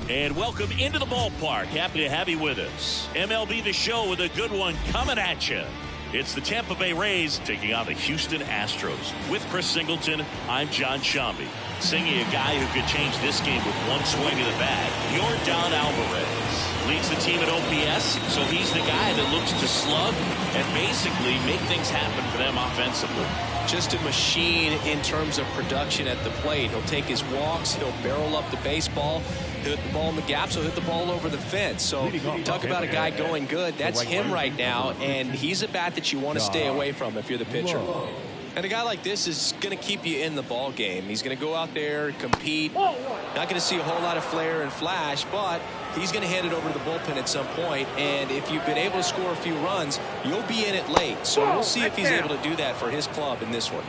And welcome into the ballpark. Happy to have you with us. MLB The Show with a good one coming at you. It's the Tampa Bay Rays taking on the Houston Astros. With Chris Singleton, I'm John Shambi. Singing a guy who could change this game with one swing of the bat, Yordan Alvarez. Leads the team at OPS, so he's the guy that looks to slug and basically make things happen for them offensively. Just a machine in terms of production at the plate. He'll take his walks, he'll barrel up the baseball, he'll hit the ball in the gaps, he'll hit the ball over the fence. So talk about a guy going good. That's him right now, and he's a bat that you want to stay away from if you're the pitcher. And a guy like this is going to keep you in the ball game. He's going to go out there, compete. Not going to see a whole lot of flair and flash, but he's going to hand it over to the bullpen at some point. And if you've been able to score a few runs, you'll be in it late. So we'll see if he's able to do that for his club in this one.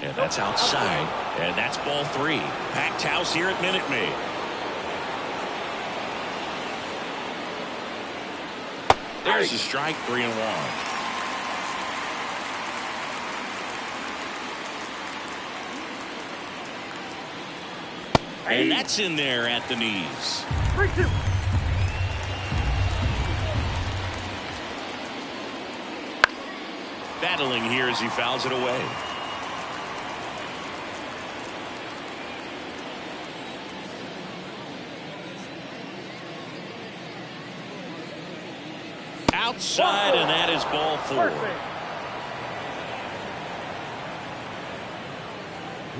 And that's outside. And that's ball 3. Packed house here at Minute Maid. There's a strike, 3-1. And that's in there at the knees. 3-2. Battling here as he fouls it away. Outside, and that is ball 4.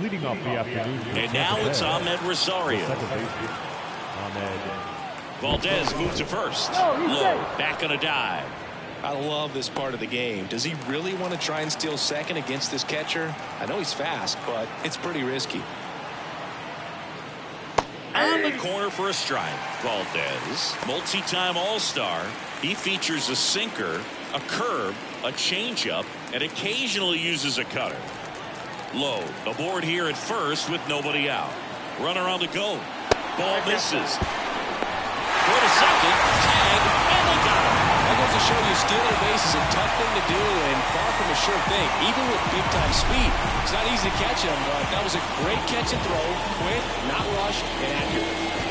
Leading off the afternoon. And now it's Ahmed Rosario. Valdez moves to first. Low, back on a dive. I love this part of the game. Does he really want to try and steal second against this catcher? I know he's fast, but it's pretty risky. On the corner for a strike. Valdez, multi-time All-Star. He features a sinker, a curve, a changeup, and occasionally uses a cutter. Low, aboard here at first with nobody out. Runner on the go. Ball misses. Go to second. Tag, and they got him. That goes to show you stealing a base is a tough thing to do and far from a sure thing, even with big-time speed. It's not easy to catch him, but that was a great catch and throw. Quick, not rushed, and accurate.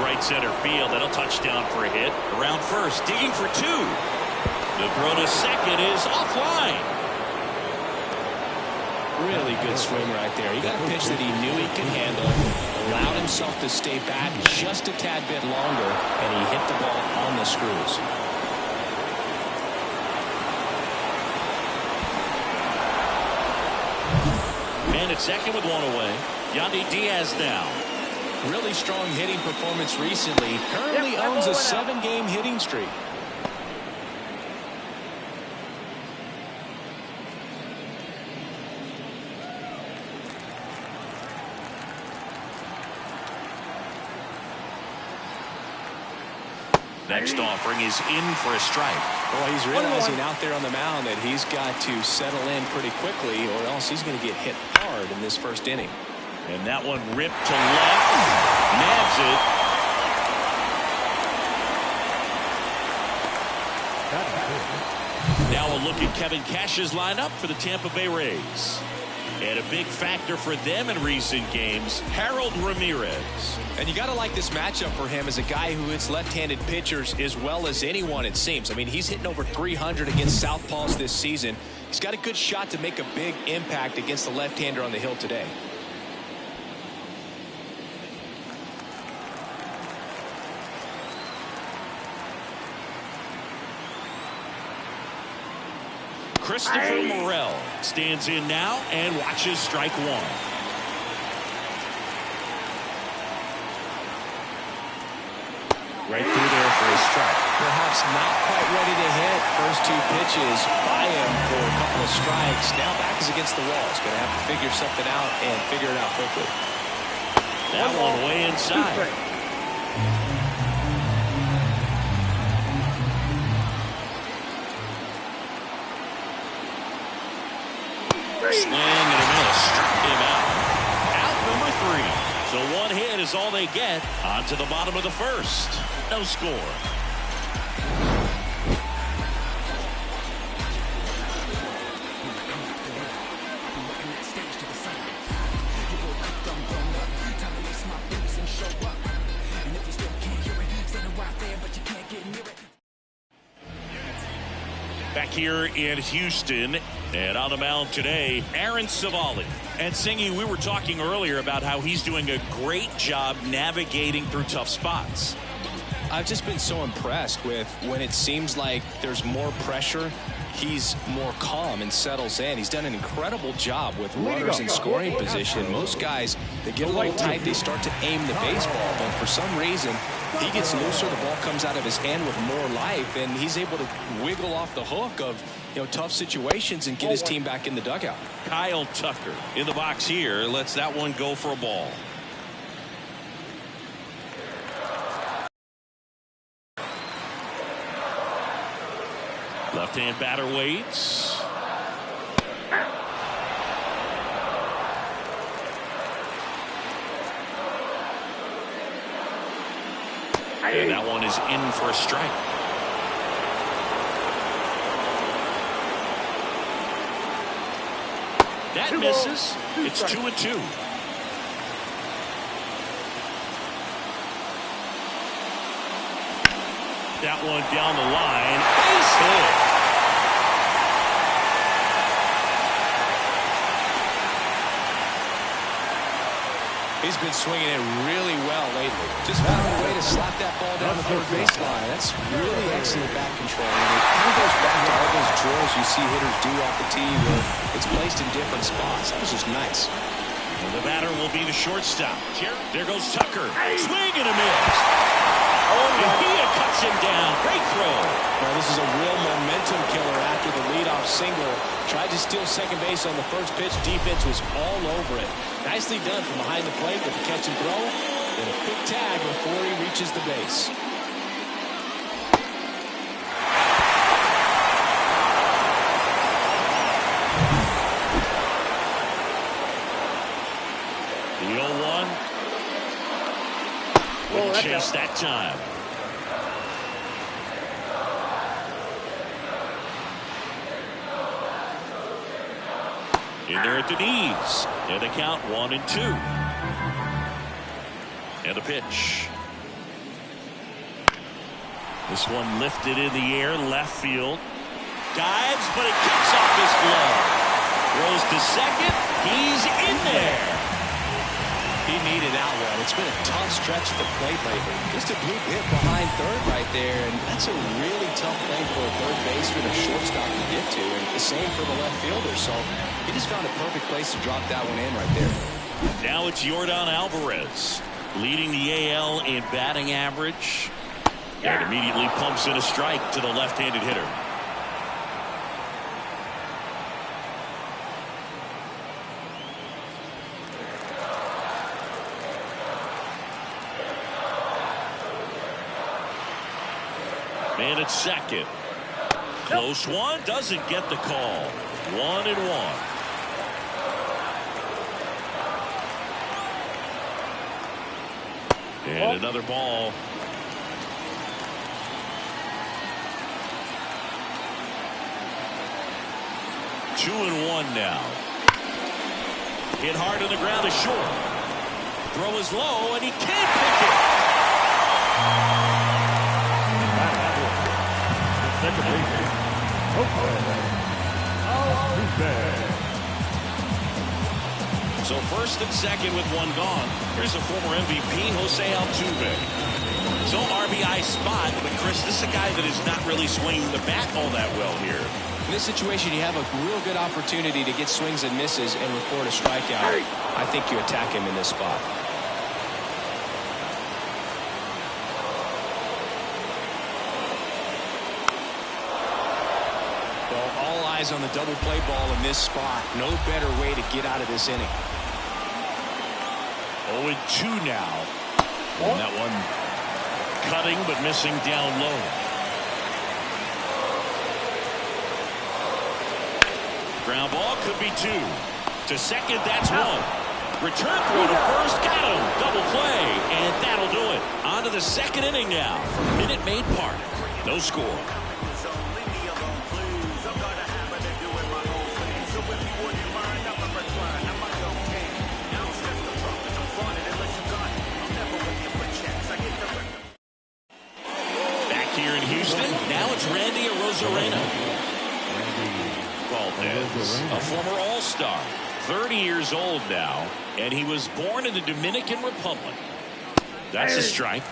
Right center field, and a touchdown for a hit. Around first, digging for 2. The throw to second is offline. Really good swing right there. He got a pitch that he knew he could handle, allowed himself to stay back just a tad bit longer, and he hit the ball on the screws. Man at second with 1 away. Yandy Diaz now. Really strong hitting performance recently. Currently owns a 7-game hitting streak. Next offering is in for a strike. Well, he's realizing out there on the mound that he's got to settle in pretty quickly or else he's going to get hit hard in this first inning. And that one ripped to left. Nabs it. Now a look at Kevin Cash's lineup for the Tampa Bay Rays. And a big factor for them in recent games, Harold Ramirez. And you got to like this matchup for him as a guy who hits left-handed pitchers as well as anyone, it seems. I mean, he's hitting over 300 against southpaws this season. He's got a good shot to make a big impact against the left-hander on the hill today. Christopher Morel stands in now and watches strike 1. Right through there for a strike. Perhaps not quite ready to hit. First 2 pitches by him for a couple of strikes. Now back is against the wall. He's going to have to figure something out and figure it out quickly. That one way inside. Slam hit is all they get. On to the bottom of the first. No score. Back here in Houston, and on the mound today, Aaron Savali. And Singy, we were talking earlier about how he's doing a great job navigating through tough spots. I've just been so impressed with when it seems like there's more pressure, he's more calm and settles in. He's done an incredible job with runners in scoring position. Most guys, they get a little tight, they start to aim the baseball, but for some reason, he gets looser, the ball comes out of his hand with more life, and he's able to wiggle off the hook of tough situations and get his team back in the dugout. Kyle Tucker in the box here lets that one go for a ball. Left-hand batter waits. And that one is in for a strike. That misses. It's 2-2. That one down the line. Base hit. He's been swinging it really well lately. Just found a way to slap that ball down the third baseline. That's really excellent bat control. And it kind of goes back to all those drills you see hitters do off the tee where it's placed in different spots. That was just nice. And the batter will be the shortstop. There goes Tucker. Swing and a miss. And he cuts him down. Great throw. Now this is a real momentum killer after the leadoff single. Tried to steal second base on the first pitch. Defense was all over it. Nicely done from behind the plate with the catch and throw. And a quick tag before he reaches the base. The 0-1. Wouldn't chase that time. In there at the knees. And the count 1-2. And the pitch. This one lifted in the air, left field. Dives, but it kicks off his glove. Throws to second. He's in there. He needed that one. It's been a tough stretch at the plate lately. Just a blue hit behind third right there, and that's a really tough thing for a third baseman or shortstop to get to, and the same for the left fielder. So he just found a perfect place to drop that one in right there. Now it's Yordan Alvarez leading the AL in batting average, and immediately pumps in a strike to the left-handed hitter. Man at second. Close one. Doesn't get the call. 1-1. And another ball. Two and one now. Hit hard on the ground is short. Throw is low, and he can't pick it. Second baseman. So first and second with one gone. Here's a former MVP, Jose Altuve. So RBI spot, but Chris, this is a guy that is not really swinging the bat all that well here. In this situation, you have a real good opportunity to get swings and misses and record a strikeout. I think you attack him in this spot. Well, all eyes on the double play ball in this spot. No better way to get out of this inning. 0-2 now. And that one cutting but missing down low. Ground ball could be two. To second, that's one. Return throw to first. Got him. Double play. And that'll do it. On to the second inning now from Minute Maid Park. No score. Back here in Houston, now it's Randy Arozarena. Valdez, a former All-Star, 30 years old now, and he was born in the Dominican Republic. That's a strike.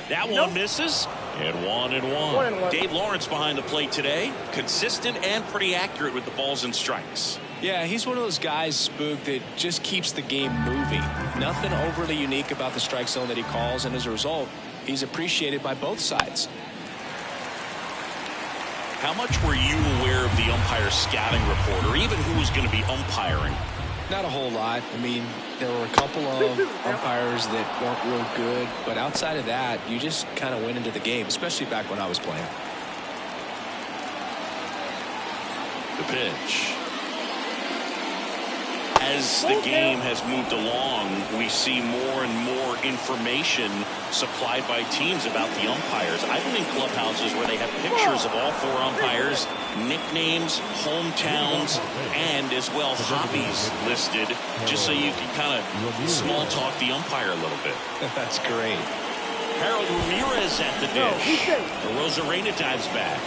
That one misses. And 1-1. Dave Lawrence behind the plate today. Consistent and pretty accurate with the balls and strikes. Yeah, he's one of those guys, Spook, that just keeps the game moving. Nothing overly unique about the strike zone that he calls, and as a result, he's appreciated by both sides. How much were you aware of the umpire scouting report, or even who was going to be umpiring? Not a whole lot. I mean, there were a couple of umpires that weren't real good, but outside of that, you just kind of went into the game, especially back when I was playing. The pitch. As the game has moved along, we see more and more information supplied by teams about the umpires. I've been in clubhouses where they have pictures of all four umpires, nicknames, hometowns, and as well hobbies listed, just so you can kind of small talk the umpire a little bit. That's great. Harold Ramirez at the dish. Arozarena dives back.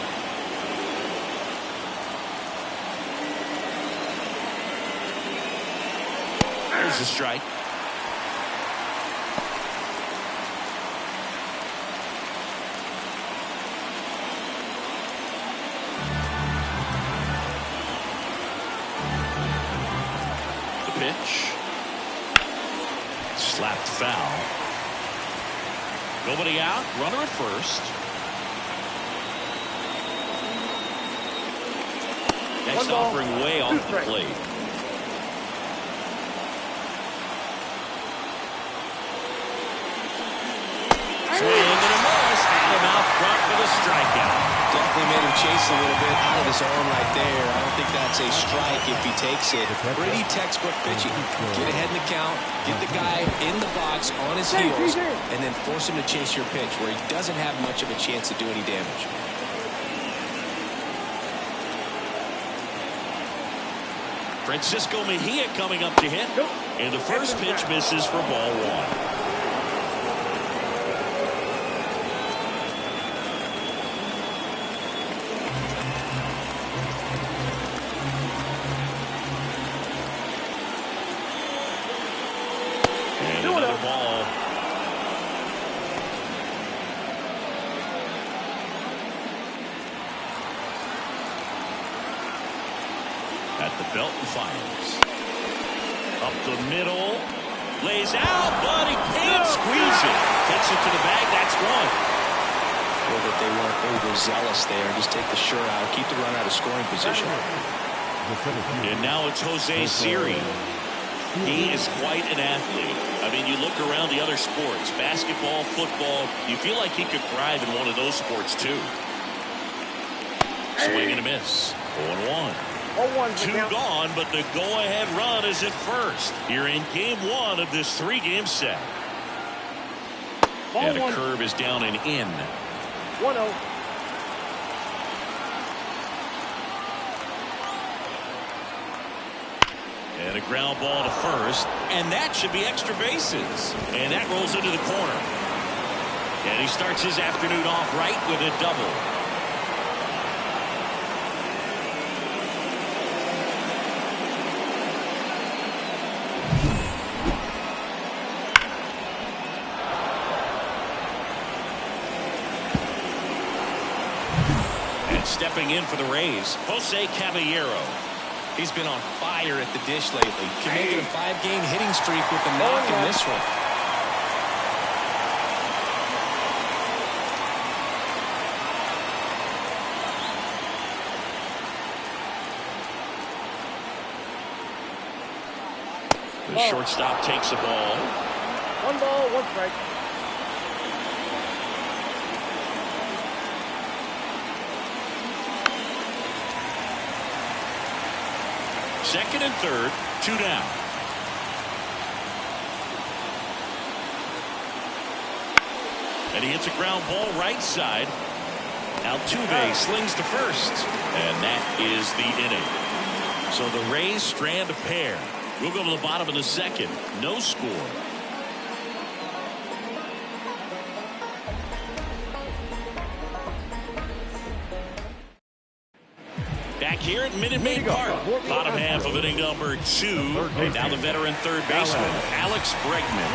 There's a strike. The pitch. Slapped foul. Nobody out. Runner at first. Next offering way off the plate. Swing and a miss. Out of front for the strikeout. Definitely made him chase a little bit out of his arm right there. I don't think that's a strike if he takes it. Pretty textbook pitching. Get ahead in the count, get the guy in the box on his heels, and then force him to chase your pitch where he doesn't have much of a chance to do any damage. Francisco Mejia coming up to hit. And the first pitch misses for ball one. At the belt and fires. Up the middle. Lays out, but he can't squeeze it. Gets it to the bag. That's one. Well, that they weren't overzealous there. Just take the shirt out. Keep the run out of scoring position. And now it's Jose Siri. He is quite an athlete. I mean, you look around the other sports, basketball, football, you feel like he could thrive in one of those sports too. Swing and a miss. 0-1. 2 gone, but the go-ahead run is at first. Here in game one of this 3-game set. And a curve is down and in. 1-0. And a ground ball to first. And that should be extra bases. And that rolls into the corner. And he starts his afternoon off right with a double. Stepping in for the Rays, Jose Caballero. He's been on fire at the dish lately. Can make it a 5-game hitting streak with the knock in this one. The shortstop takes the ball. 1 ball, 1 strike. Second and third, 2 down. And he hits a ground ball right side. Altuve slings to first. And that is the inning. So the Rays strand a pair. We'll go to the bottom of the second. No score. Back here at Minute Maid Park. Bottom half of inning number 2. And now the veteran third baseman, Alex Bregman.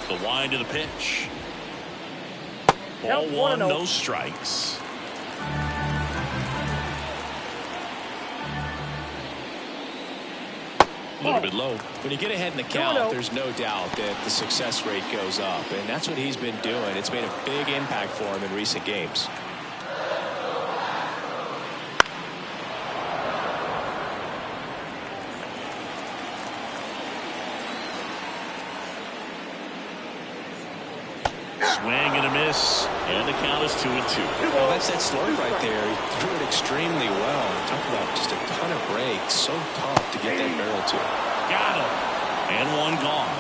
The wind of the pitch. Ball 1, no strikes. A little bit low. When you get ahead in the count, there's no doubt that the success rate goes up, and that's what he's been doing. It's made a big impact for him in recent games. Swing and a miss, and the count is 2-2. Well, that's that slurve right there. He threw it extremely well. Talk about just a ton of breaks. So tough to get that barrel to. Got him. And one gone.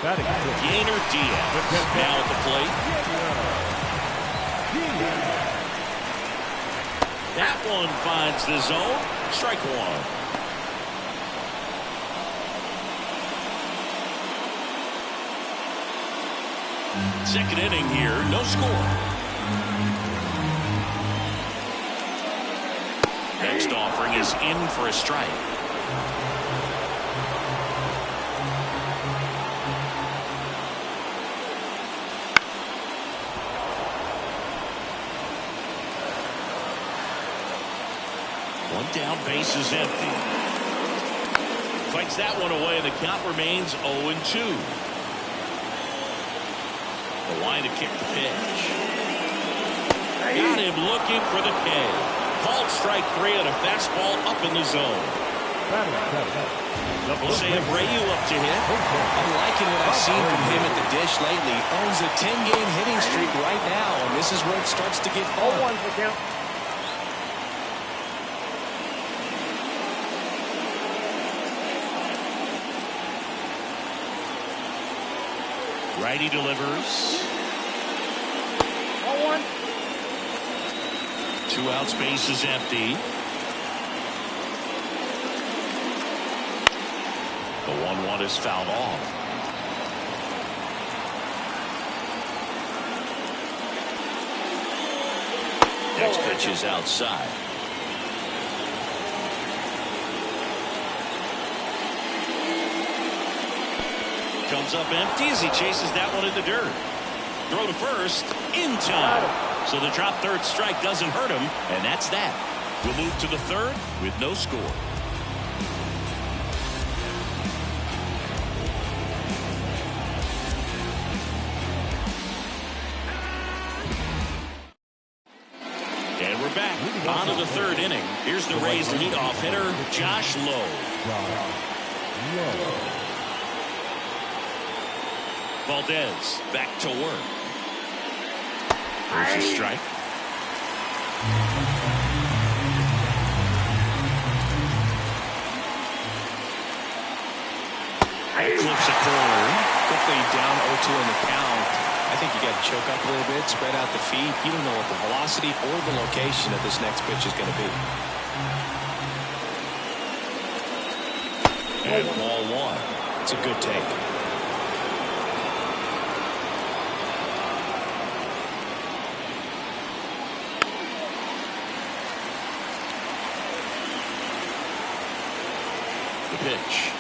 Gainer Diaz now at the plate. That one finds the zone. Strike one. Second inning here, no score. Next offering is in for a strike. One down, base is empty. Fights that one away, and the count remains 0-2. The line to kick the pitch. Got him looking for the K. Called strike 3 and a fastball up in the zone. We'll say Abreu up to hit. I'm liking what I've seen from him at the dish lately. Owns a 10-game hitting streak right now, and this is where it starts to get fun. 0-1 for count. Righty delivers. 0-1. 2 outs, base is empty. The 1-1 is fouled off. Next pitch is outside. Comes up empty as he chases that one in the dirt. Throw to first in time. So the drop third strike doesn't hurt him, and that's that. We'll move to the third with no score. And we're back on to the third inning. Here's the Rays leadoff hitter, Josh Lowe. Valdez back to work. There's a strike. Clips a corner. Quickly down 0-2 in the count. I think you got to choke up a little bit, spread out the feet. You don't know what the velocity or the location of this next pitch is going to be. And ball 1. It's a good take. Pitch.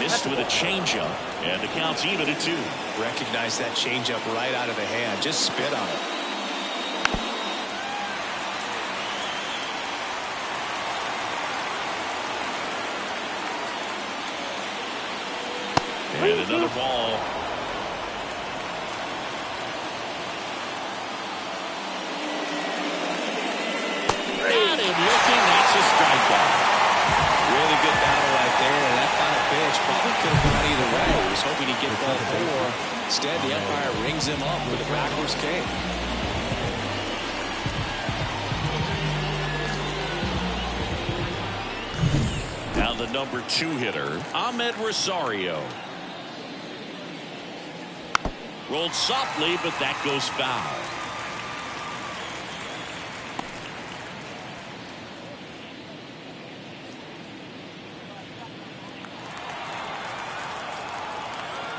Missed with a changeup, and the count's even at 2. Recognize that changeup right out of the hand. Just spit on it. And another ball. Got him looking. That's a strikeout. Really good battle right there. And that final pitch probably could have gone either way. He was hoping he'd get ball 4. Instead, the umpire rings him up for the backwards kick. Now the number 2 hitter, Ahmed Rosario. Rolled softly, but that goes foul.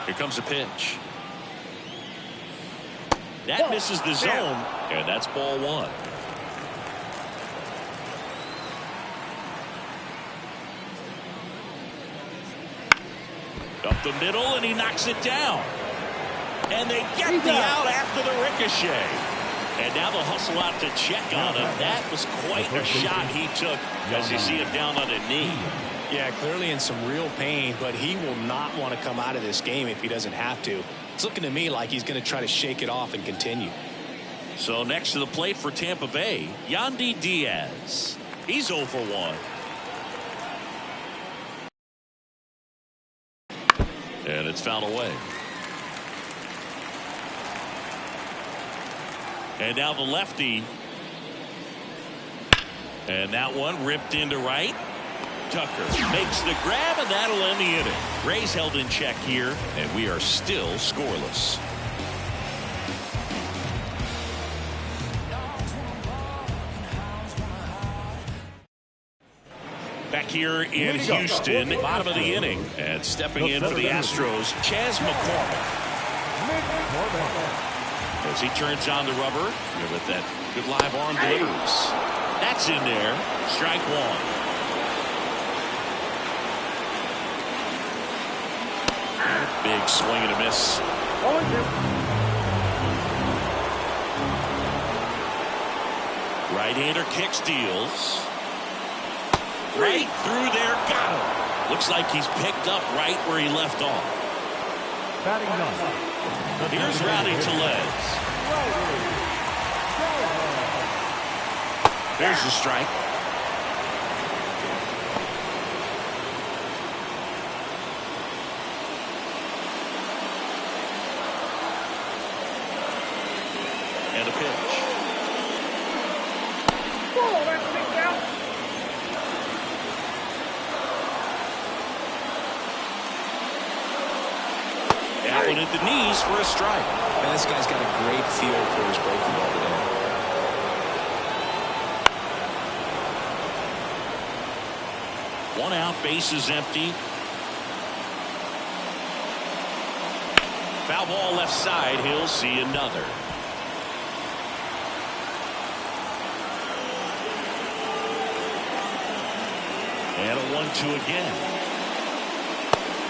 Here comes a pitch. That misses the zone, and that's ball 1. Up the middle, and he knocks it down. And they get the out after the ricochet. And now they'll hustle out to check on him. That was quite a shot he took as you see him down on a knee. Yeah, clearly in some real pain, but he will not want to come out of this game if he doesn't have to. It's looking to me like he's going to try to shake it off and continue. So next to the plate for Tampa Bay, Yandy Diaz. He's 0 for 1. And it's fouled away. And now the lefty. And that one ripped into right. Tucker makes the grab, and that'll end the inning. Rays held in check here, and we are still scoreless. Back here in Houston, bottom of the inning, and stepping in for the Astros, Chas McCormick. As he turns on the rubber, with that good live arm delivers. That's in there. Strike 1. Big swing and a miss. Right-hander kicks, deals. Right through there, got him. Looks like he's picked up right where he left off. Batting 9. Here's Rowdy Tellez. There's the strike. And a pitch. That one at the knees for a strike. Man, this guy's got a great feel for his breaking ball today. One out, bases empty. Foul ball left side. He'll see another. And a 1-2 again.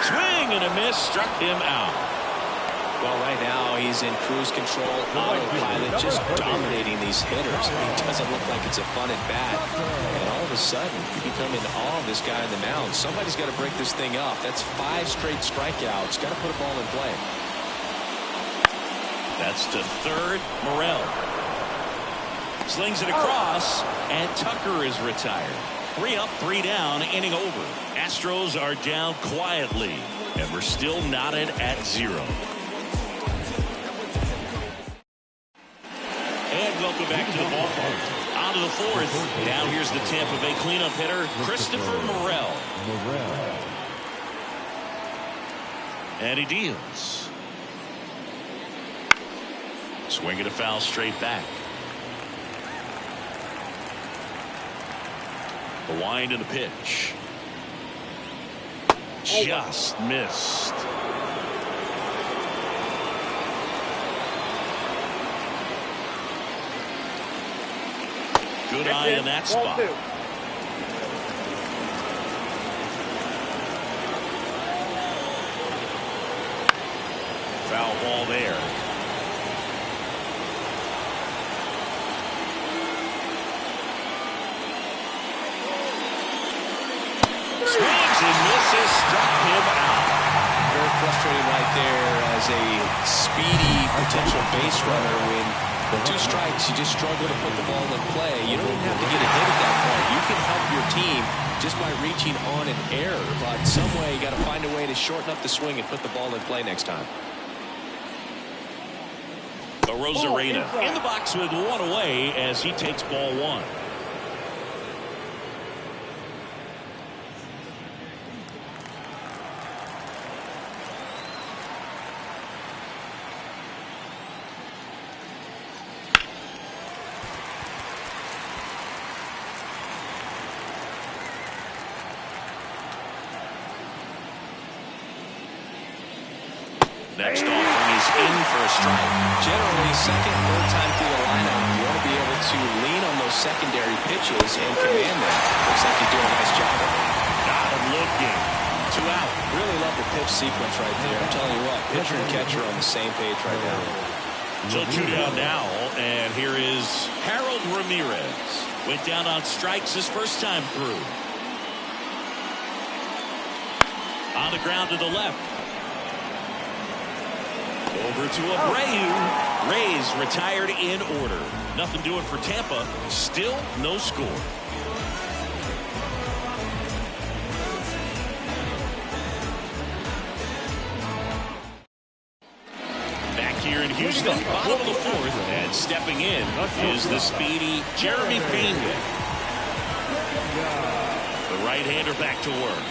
Swing and a miss, struck him out. Well, right now he's in cruise control, autopilot, just dominating these hitters. It doesn't look like it's a fun at bat. And all of a sudden, you become in awe of this guy on the mound. Somebody's got to break this thing up. That's 5 straight strikeouts. Got to put a ball in play. That's to third. Morel slings it across, and Tucker is retired. 3 up, 3 down, inning over. Astros are down quietly, and we're still knotted at 0. And welcome back to the ballpark. On to the 4th. Now here's the Tampa Bay cleanup hitter, Christopher Morel. And he deals. Swinging a foul straight back. The wind and the pitch. Just missed. Good eye in that spot. Foul ball there. Swings and misses, struck him out. Very frustrating right there as a speedy potential base runner when With 2 strikes, you just struggle to put the ball in play. You don't even have to get a hit at that point. You can help your team just by reaching on an error. But some way, you got to find a way to shorten up the swing and put the ball in play next time. Rosarena in the box with 1 away as he takes ball 1. Next offering is in for a strike. Generally, second, third time through the lineup, you want to be able to lean on those secondary pitches and command them. Looks like you're doing a nice job of it. Got him looking. 2 out. Really love the pitch sequence right there. I'm telling you what, pitcher and catcher are on the same page right now. So 2 down now, and here is Harold Ramirez. Went down on strikes his first time through. On the ground to the left. Over to Abreu. Rays retired in order. Nothing doing for Tampa. Still no score. Back here in Houston, bottom of the 4th, and stepping in is the speedy Jeremy Pena. The right-hander back to work.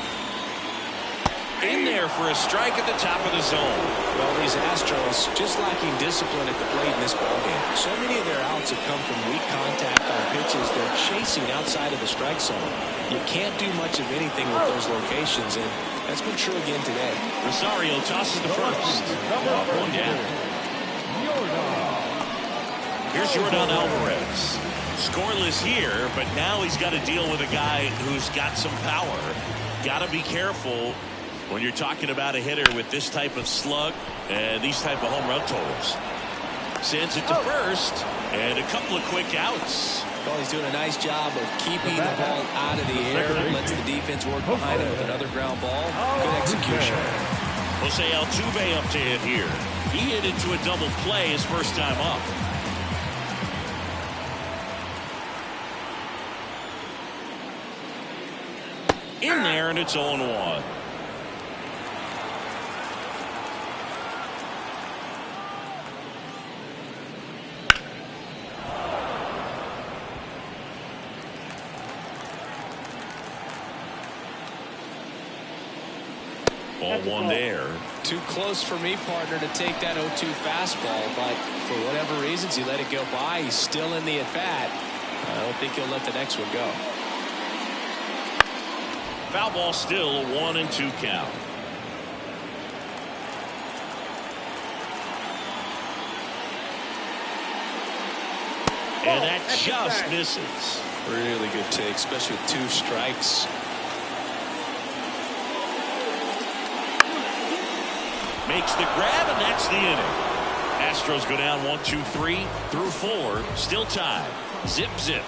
In there for a strike at the top of the zone. Well, these Astros just lacking discipline at the plate in this ballgame. So many of their outs have come from weak contact on pitches they're chasing outside of the strike zone. You can't do much of anything with those locations, and that's been true again today. Rosario tosses the first. 1 down. Here's Jordan Alvarez. Scoreless here, but now he's got to deal with a guy who's got some power. Got to be careful when you're talking about a hitter with this type of slug and these type of home run totals. Sends it to first, and a couple of quick outs. Well, he's doing a nice job of keeping the ball out of the air. Lets the defense work behind him with another ground ball. Good execution. Jose Altuve up to hit here. He hit into a double play his first time up. In there, and it's 0-1. Ball 1 there. Too close for me, partner, to take that 0-2 fastball, but for whatever reasons, he let it go by. He's still in the at-bat. I don't think he'll let the next one go. Foul ball still, a 1-2 count. And that just misses. Really good take, especially with 2 strikes. Makes the grab, and that's the inning. Astros go down 1-2-3 through 4. Still tied. Zip, zip.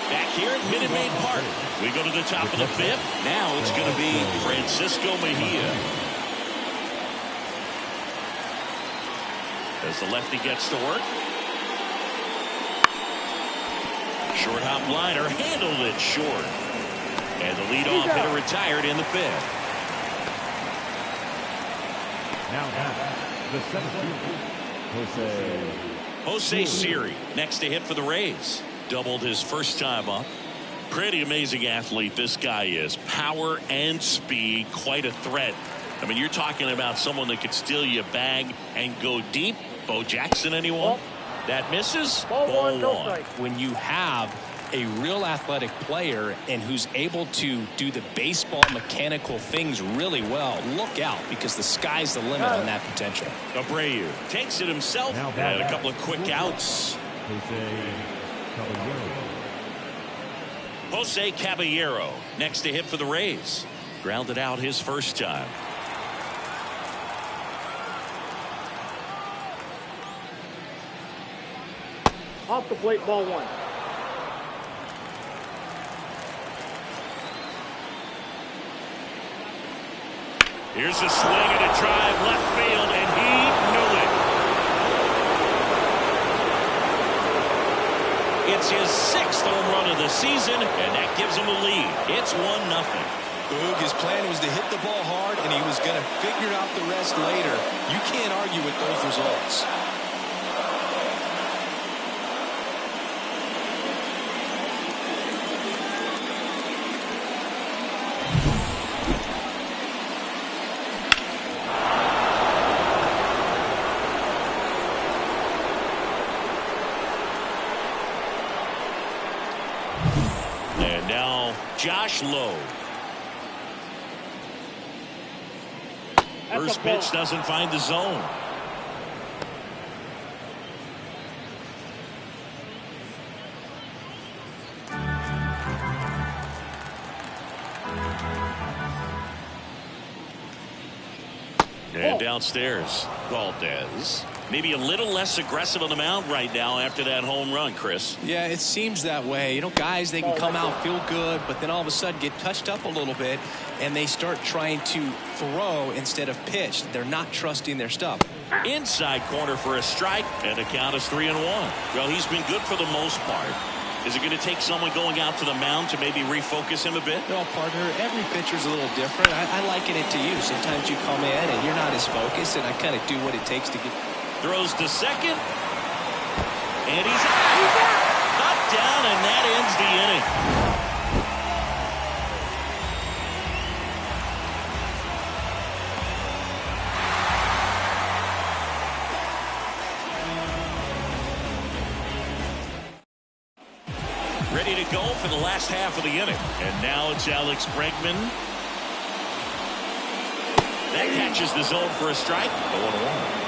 Back here at Minute Maid Park. We go to the top of the 5th. Now it's going to be Francisco Mejia. As the lefty gets to work. Short hop liner, handled it short. And the leadoff hitter retired in the 5th. Now the 7th, Jose Siri next to hit for the Rays. Doubled his first time up. Pretty amazing athlete this guy is. Power and speed, quite a threat. I mean, you're talking about someone that could steal you a bag and go deep. Bo Jackson, anyone? That misses. Ball 1. When you have a real athletic player and who's able to do the baseball mechanical things really well, look out, because the sky's the limit on that potential. Abreu takes it himself, and a couple of quick outs. Jose Caballero next to hit for the Rays. Grounded out his first time. Off the plate, ball 1. Here's a swing and a drive left field, and he knew it. It's his 6th home run of the season, and that gives him a lead. It's 1-0. Boog, his plan was to hit the ball hard, and he was going to figure out the rest later. You can't argue with those results. And now Josh Lowe. First pitch doesn't find the zone. And downstairs, Valdez. Maybe a little less aggressive on the mound right now after that home run, Chris. Yeah, it seems that way. You know, guys, they can come out, feel good, but then all of a sudden get touched up a little bit, and they start trying to throw instead of pitch. They're not trusting their stuff. Inside corner for a strike, and the count is 3-1. Well, he's been good for the most part. Is it going to take someone going out to the mound to maybe refocus him a bit? Well, partner, every pitcher's a little different. I liken it to you. Sometimes you come in and you're not as focused, and I kind of do what it takes to get. Throws to second. And he's out. Knocked down, and that ends the inning. Ready to go for the last half of the inning. And now it's Alex Bregman. That catches the zone for a strike. 0-1.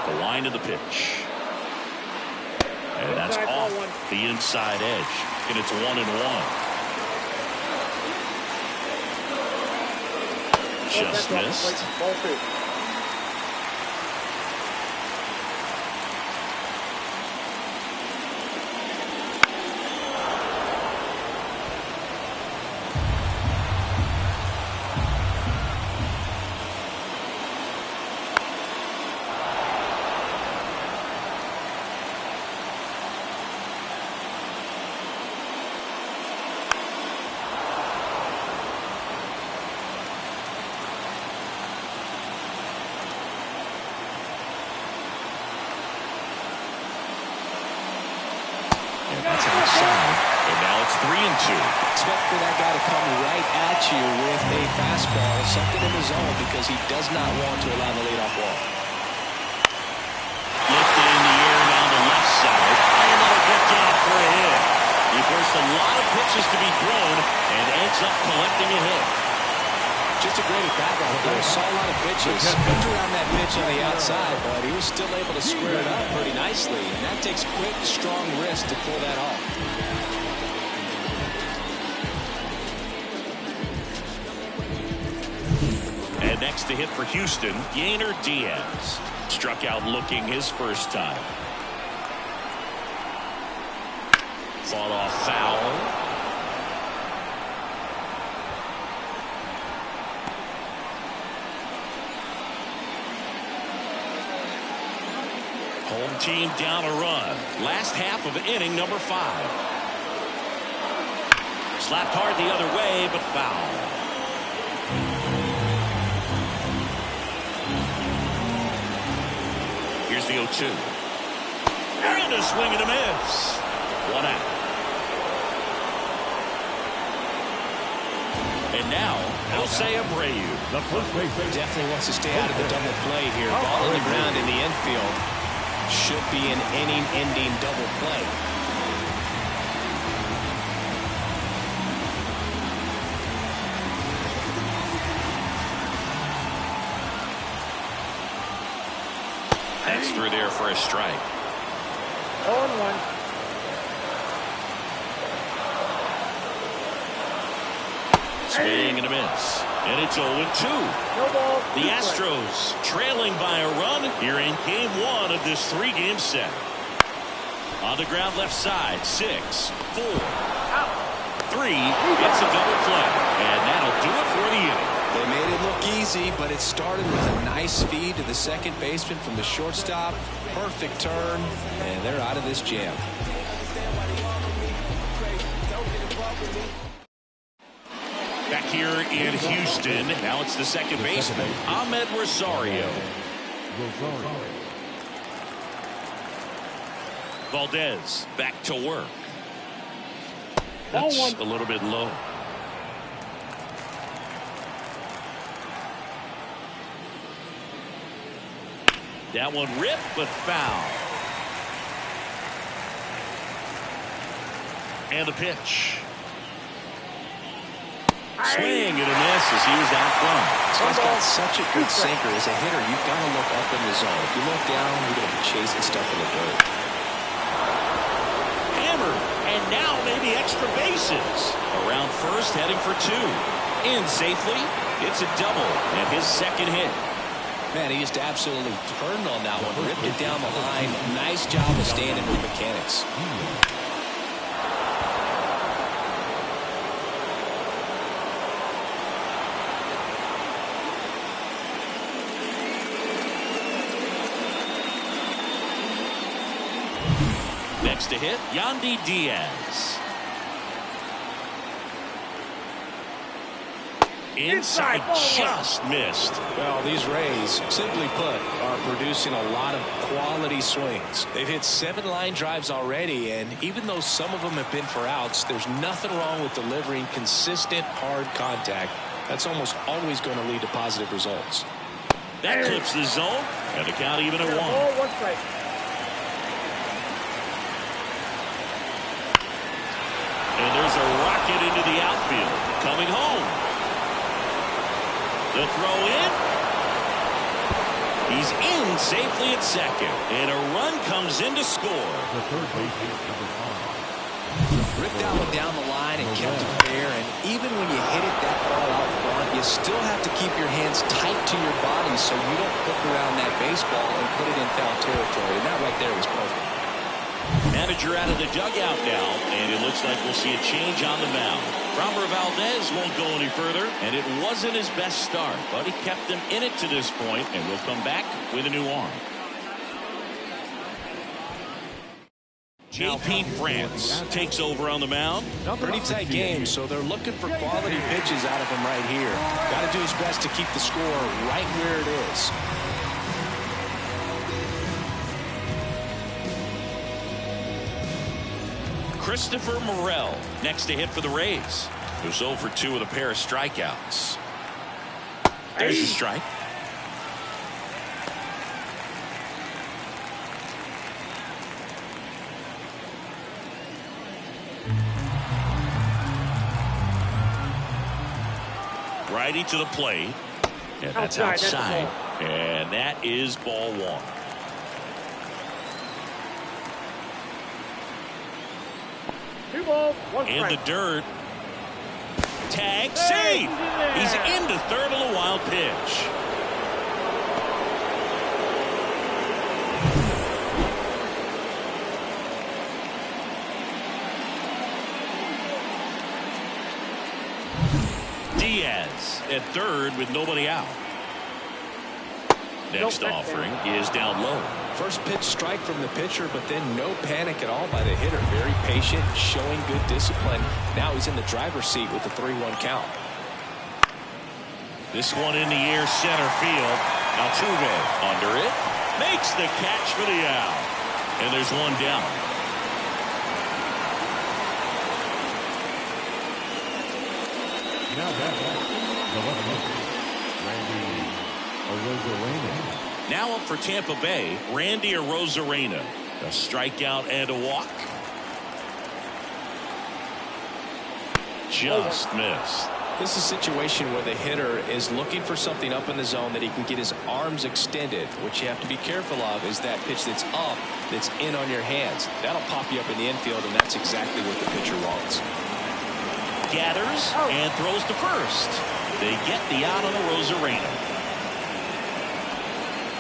The line of the pitch. And that's off the inside edge. And it's 1-1. Just missed. That's outside. And now it's 3-2. Expect for that guy to come right at you with a fastball, something in the zone, because he does not want to allow the leadoff walk. Lifted in the air down the left side. Another good job for a hit. He forced a lot of pitches to be thrown and ends up collecting a hit. Just a great at-bat right there. Saw a lot of pitches. Moved around that pitch on the outside, but he was still able to square it up pretty nicely. And that takes quick, strong wrist to pull that off. And next to hit for Houston, Yainer Diaz. Struck out looking his first time. Fought off foul. Home team down a run. Last half of inning number 5. Slapped hard the other way, but foul. Here's the 0-2. And a swing and a miss. 1 out. And now, Jose Abreu. The first baseman Definitely wants to stay out of the double play here. Ball on the ground in the infield. Should be an inning-ending double play. That's through there for a strike. 0-1. Swing and a miss. And it's 0-2. No ball. The Astros trailing by a run here in game 1 of this 3-game set. On the ground left side, 6, 4, 3. It's a double play. And that'll do it for the inning. They made it look easy, but it started with a nice feed to the second baseman from the shortstop. Perfect turn, and they're out of this jam. Back here in Houston, now it's the second baseman, Ahmed Rosario. Valdez back to work. That's a little bit low. That one ripped, but foul. And the pitch. Swing and a miss as he was out front. This guy's got such a good sinker. As a hitter, you've got to look up in the zone. If you look down, you're going to be chasing stuff in the dirt. Hammered, and now maybe extra bases. Around first, heading for 2. In safely. It's a double, and his second hit. Man, he just absolutely turned on that one. Ripped it down the line. Nice job of staying in with mechanics. Next to hit, Yandy Diaz. Inside, just missed. Well, these Rays, simply put, are producing a lot of quality swings. They've hit 7 line drives already, and even though some of them have been for outs, there's nothing wrong with delivering consistent, hard contact. That's almost always going to lead to positive results. That clips the zone, and the count even at 1. One strike. And there's a rocket into the outfield. Coming home. The throw in. He's in safely at second. And a run comes in to score. The third baseman, number 5. Ripped that one down the line and kept it fair. And even when you hit it that ball out front, you still have to keep your hands tight to your body so you don't hook around that baseball and put it in foul territory. And that right there was perfect. Manager out of the dugout now, and it looks like we'll see a change on the mound. Framber Valdez won't go any further, and it wasn't his best start, but he kept them in it to this point, and will come back with a new arm. J.P. France takes over on the mound. Pretty tight game, so they're looking for quality pitches out of him right here. Got to do his best to keep the score right where it is. Christopher Morel next to hit for the Rays. Who's 0 for 2 with a pair of strikeouts. There's a strike. Righty to the plate. And that's outside. And that is ball 1. In the dirt. Tag safe. He's into third on a wild pitch. Diaz at third with nobody out. Next offering is down low. First pitch strike from the pitcher, but then no panic at all by the hitter. Very patient, showing good discipline. Now he's in the driver's seat with the 3-1 count. This one in the air, center field. Altuve under it. Makes the catch for the out. And there's one down. Now back the left Randy Arozarena. Now up for Tampa Bay, Randy Arozarena. A strikeout and a walk. Just missed. This is a situation where the hitter is looking for something up in the zone that he can get his arms extended. What you have to be careful of is that pitch that's up, that's in on your hands. That'll pop you up in the infield, and that's exactly what the pitcher wants. Gathers and throws to first. They get the out on the Rosarena.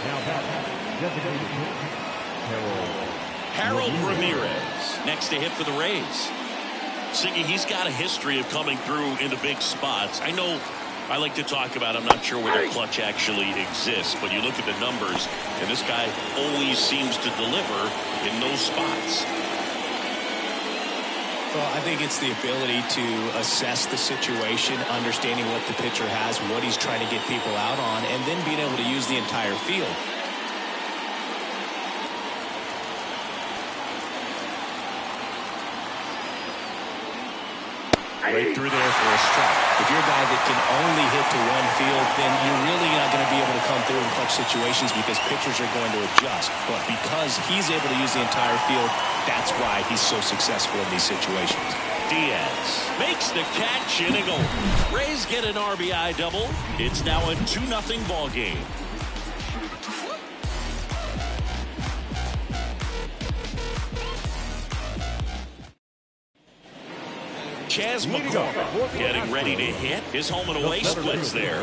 Now back, designated Harold Ramirez next to hit for the Rays. Siggy, he's got a history of coming through into big spots. I know I like to talk about, I'm not sure where the clutch actually exists, but you look at the numbers, and this guy always seems to deliver in those spots. Well, I think it's the ability to assess the situation, understanding what the pitcher has, what he's trying to get people out on, and then being able to use the entire field. Right through there for a strike. If you're a guy that can only hit to one field, then you're really not going to be able to come through in clutch situations because pitchers are going to adjust. But because he's able to use the entire field, that's why he's so successful in these situations. Diaz makes the catch and a goal. Rays get an RBI double. It's now a 2-0 ball game. Chas McCormick getting ready to hit. His home and away splits there.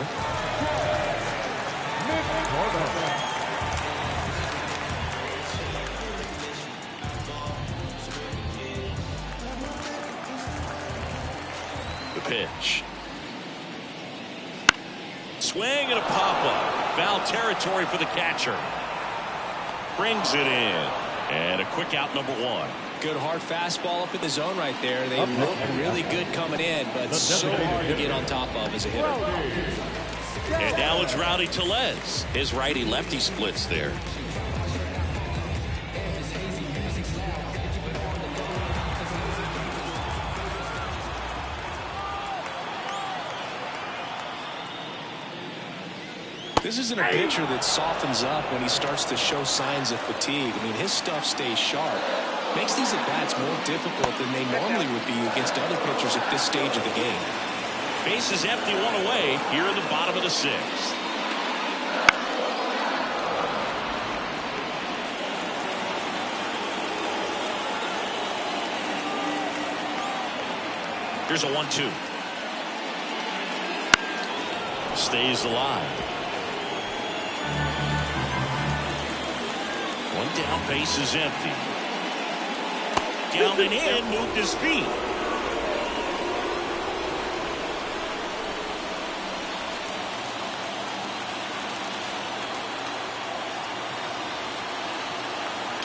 The pitch. Swing and a pop-up. Foul territory for the catcher. Brings it in. And a quick out, number 1. Good hard fastball up in the zone right there. They look really good coming in, but so hard to get on top of as a hitter. And now it's Rowdy Tellez. His righty-lefty splits there. This isn't a pitcher that softens up when he starts to show signs of fatigue. I mean, his stuff stays sharp. Makes these at-bats more difficult than they normally would be against other pitchers at this stage of the game. Base is empty, 1 away here in the bottom of the 6th. Here's a 1-2. Stays alive. One down, base is empty. Down and in, moved his feet.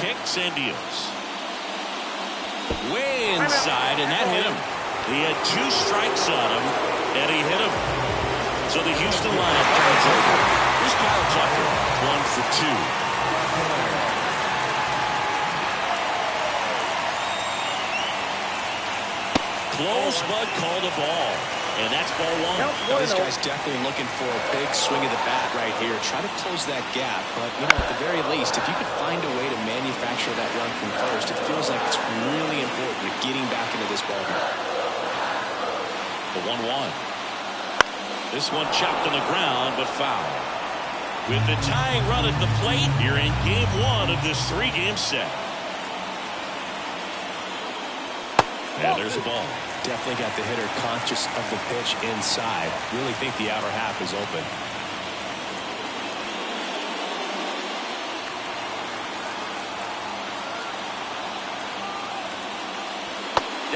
Kicks and deals. Way inside, and that hit him. He had 2 strikes on him, and he hit him. So the Houston lineup turns over. Here's Kyle Tucker, 1 for 2. Close, but called a ball. And that's ball 1. Now, this guy's definitely looking for a big swing of the bat right here. Try to close that gap. But, you know, at the very least, if you could find a way to manufacture that run from first, it feels like it's really important to getting back into this ballgame. The 1-1. This one chopped on the ground, but foul. With the tying run at the plate, you're in game 1 of this 3-game set. And there's a ball. Definitely got the hitter conscious of the pitch inside. Really think the outer half is open.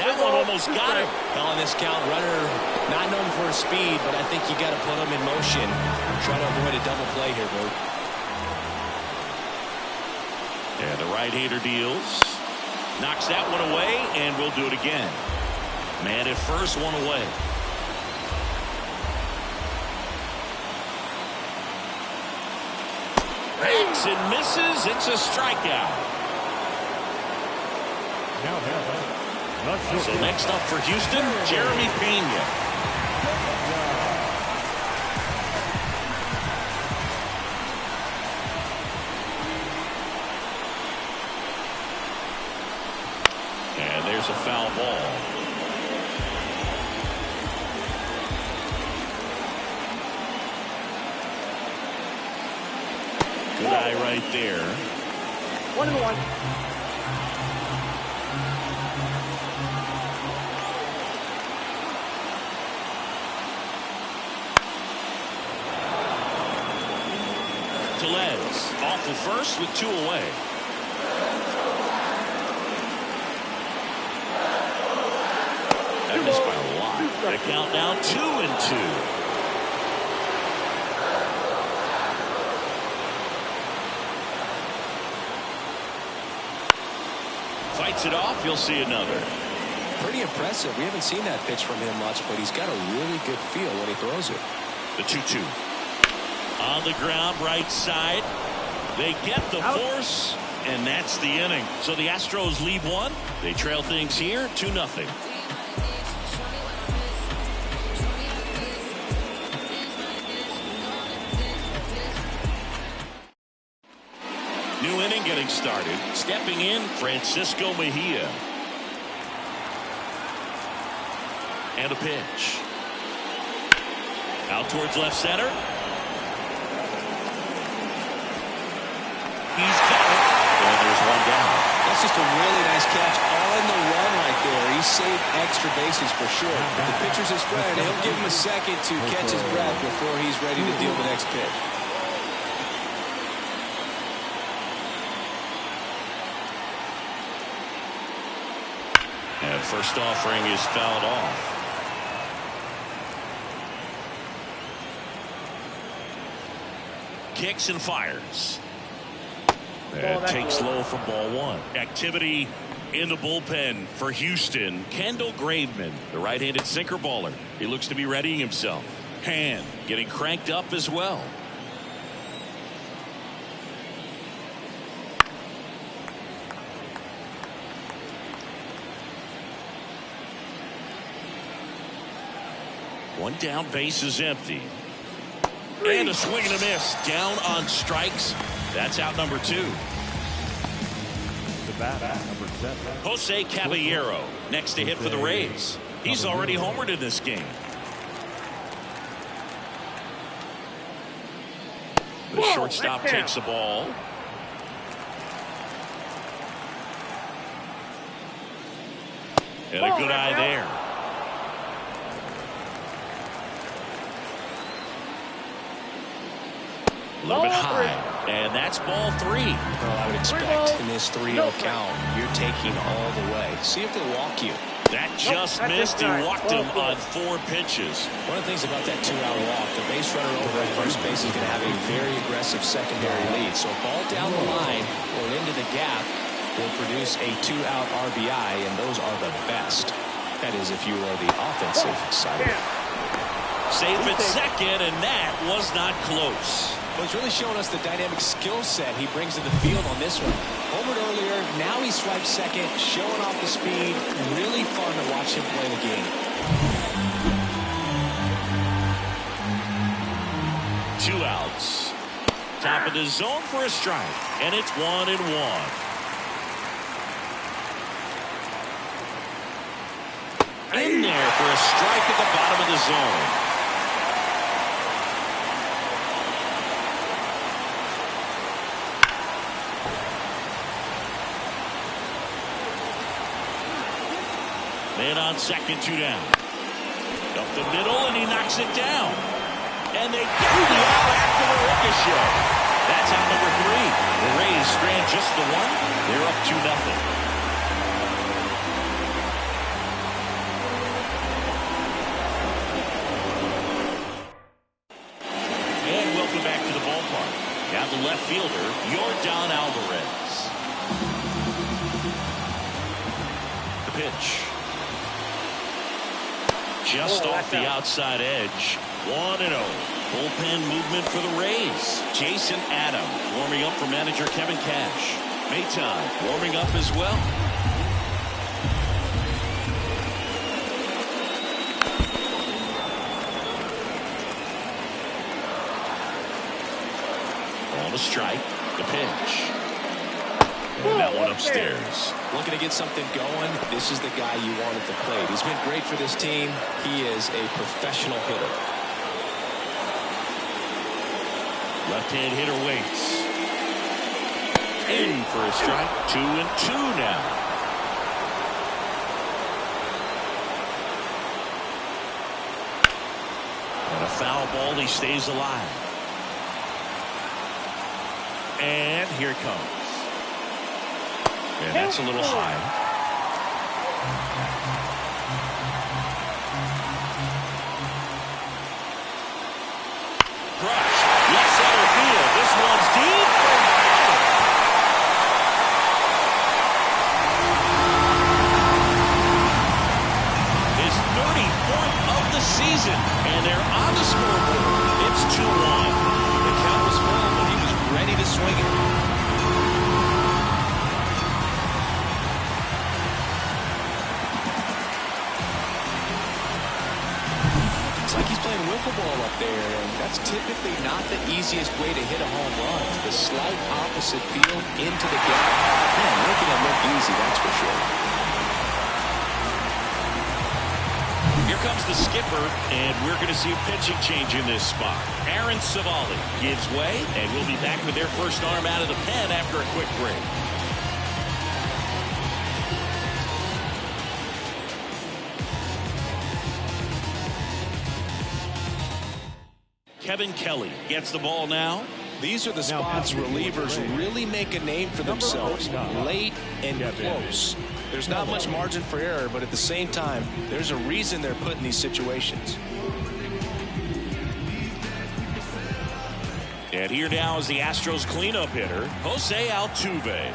That one almost got him. Well, on this count, runner not known for his speed, but I think you got to put him in motion. Try to avoid a double play here, Bert. And the right-hander deals. Knocks that one away, and we'll do it again. Man at first, 1 away. Breaks and misses. It's a strikeout. So next up for Houston, Jeremy Pena. And there's a foul ball. Good eye right there. 1-1. Tellez off the first with 2 away. That missed by a lot. The count now 2-2. Fights it off. You'll see another. Pretty impressive. We haven't seen that pitch from him much, but he's got a really good feel when he throws it. The 2-2. On the ground, right side. They get the force, and that's the inning. So the Astros lead 1. They trail things here 2-0. New inning getting started. Stepping in, Francisco Mejia. And a pitch. Out towards left center. He's got it. And there's one down. That's just a really nice catch on the run right there. He saved extra bases for sure. The pitcher's his friend. He'll give him a second to catch his breath before he's ready to deal the next pitch. And first offering is fouled off. Kicks and fires. And takes low from ball 1. Activity in the bullpen for Houston. Kendall Graveman, the right-handed sinker baller. He looks to be readying himself. Hand getting cranked up as well. One down, base is empty. And a swing and a miss. Down on strikes. That's out number 2. The bat, number 7. Jose Caballero next to hit for the Rays. He's already homered in this game. The shortstop takes the ball. And a good eye there. A little bit high. And that's ball 3. Well, I would expect in this 3-0 count, you're taking all the way. See if they'll walk you. That just missed. He walked him on 4 pitches. One of the things about that 2-out walk, the base runner over at first base is going to have a very aggressive secondary lead. So a ball down the line or into the gap will produce a 2-out RBI, and those are the best. That is if you are the offensive side. Safe at second, and that was not close. Well, he's really showing us the dynamic skill set he brings to the field on this one. Homered earlier, now he swipes second, showing off the speed. Really fun to watch him play the game. 2 outs. Top of the zone for a strike, and it's 1-1. In there for a strike at the bottom of the zone. Man on second, 2 down. Up the middle, and he knocks it down. And they get the out after the ricochet. That's out number 3. The Rays strand just the 1. They're up 2-0. And welcome back to the ballpark. Now the left fielder, Yordan Alvarez. The pitch. Just off the outside edge. 1-0. Bullpen movement for the Rays. Jason Adams warming up for manager Kevin Cash. Maytime warming up as well. On a strike. The pitch. And that one upstairs. Looking to get something going. This is the guy you want at the plate. He's been great for this team. He is a professional hitter. Left-hand hitter waits. In for a strike. 2-2 now. And a foul ball. He stays alive. And here it comes. And that's a little high. Crush. Left center field. This one's deep. His 34th of the season. And they're on the scoreboard. It's 2-1. The count was full, but he was ready to swing it. It's like he's playing wiffle ball up there, and that's typically not the easiest way to hit a home run. The slight opposite field into the gap. Man, making it look easy, that's for sure. Here comes the skipper, and we're going to see a pitching change in this spot. Aaron Savali gives way, and we'll be back with their first arm out of the pen after a quick break. Kevin Kelly gets the ball now. These are the spots relievers really make a name for themselves. Late and close. There's not much margin for error, but at the same time, there's a reason they're put in these situations. And here now is the Astros cleanup hitter, Jose Altuve.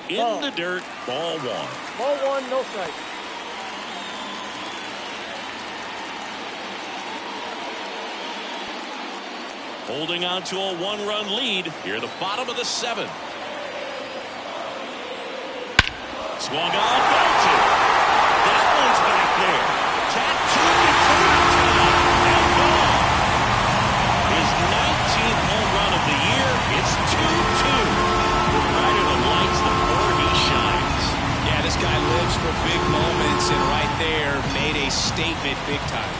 In the dirt, ball one. Ball one, no strike. Holding on to a one-run lead here at the bottom of the seventh. Swung on, got to. That one's back there. Tattooed and gone. His 19th home run of the year. It's 2-2. The rider that lights the more he shines. Yeah, this guy lives for big moments, and right there made a statement big time.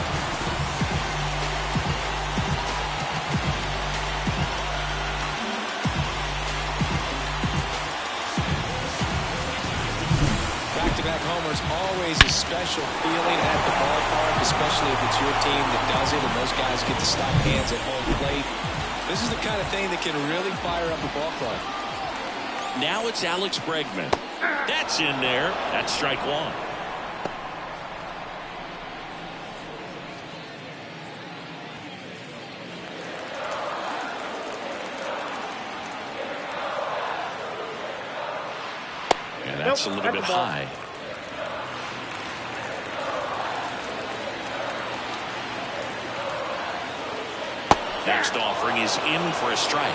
Back-to-back homers, always a special feeling at the ballpark, especially if it's your team that does it and those guys get to stop hands at home plate. This is the kind of thing that can really fire up a ball club. Now it's Alex Bregman. That's in there. That's strike one. And that's a little bit high. Next offering is in for a strike.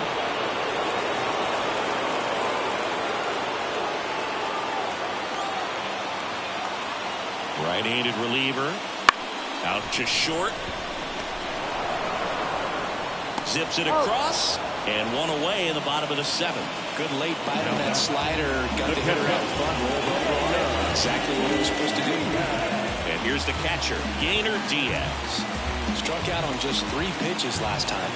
Right-handed reliever. Out to short. Zips it across. And one away in the bottom of the seventh. Good late bite on that slider. Got the hitter out front. Rolled over. Exactly what he was supposed to do. And here's the catcher, Gainer Diaz. Struck out on just 3 pitches last time.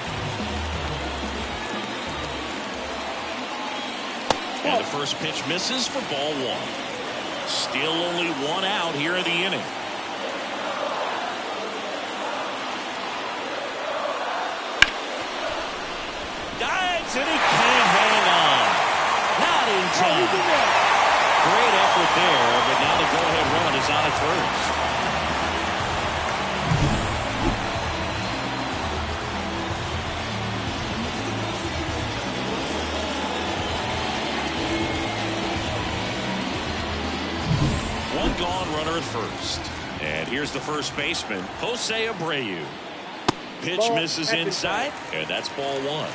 And the first pitch misses for ball one. Still only one out here in the inning. Dives and he can't hang on. Not in time. Great effort there, but now the go-ahead run is on at first. One gone, runner at first. And here's the first baseman, Jose Abreu. Pitch Ball misses inside, and that's ball one.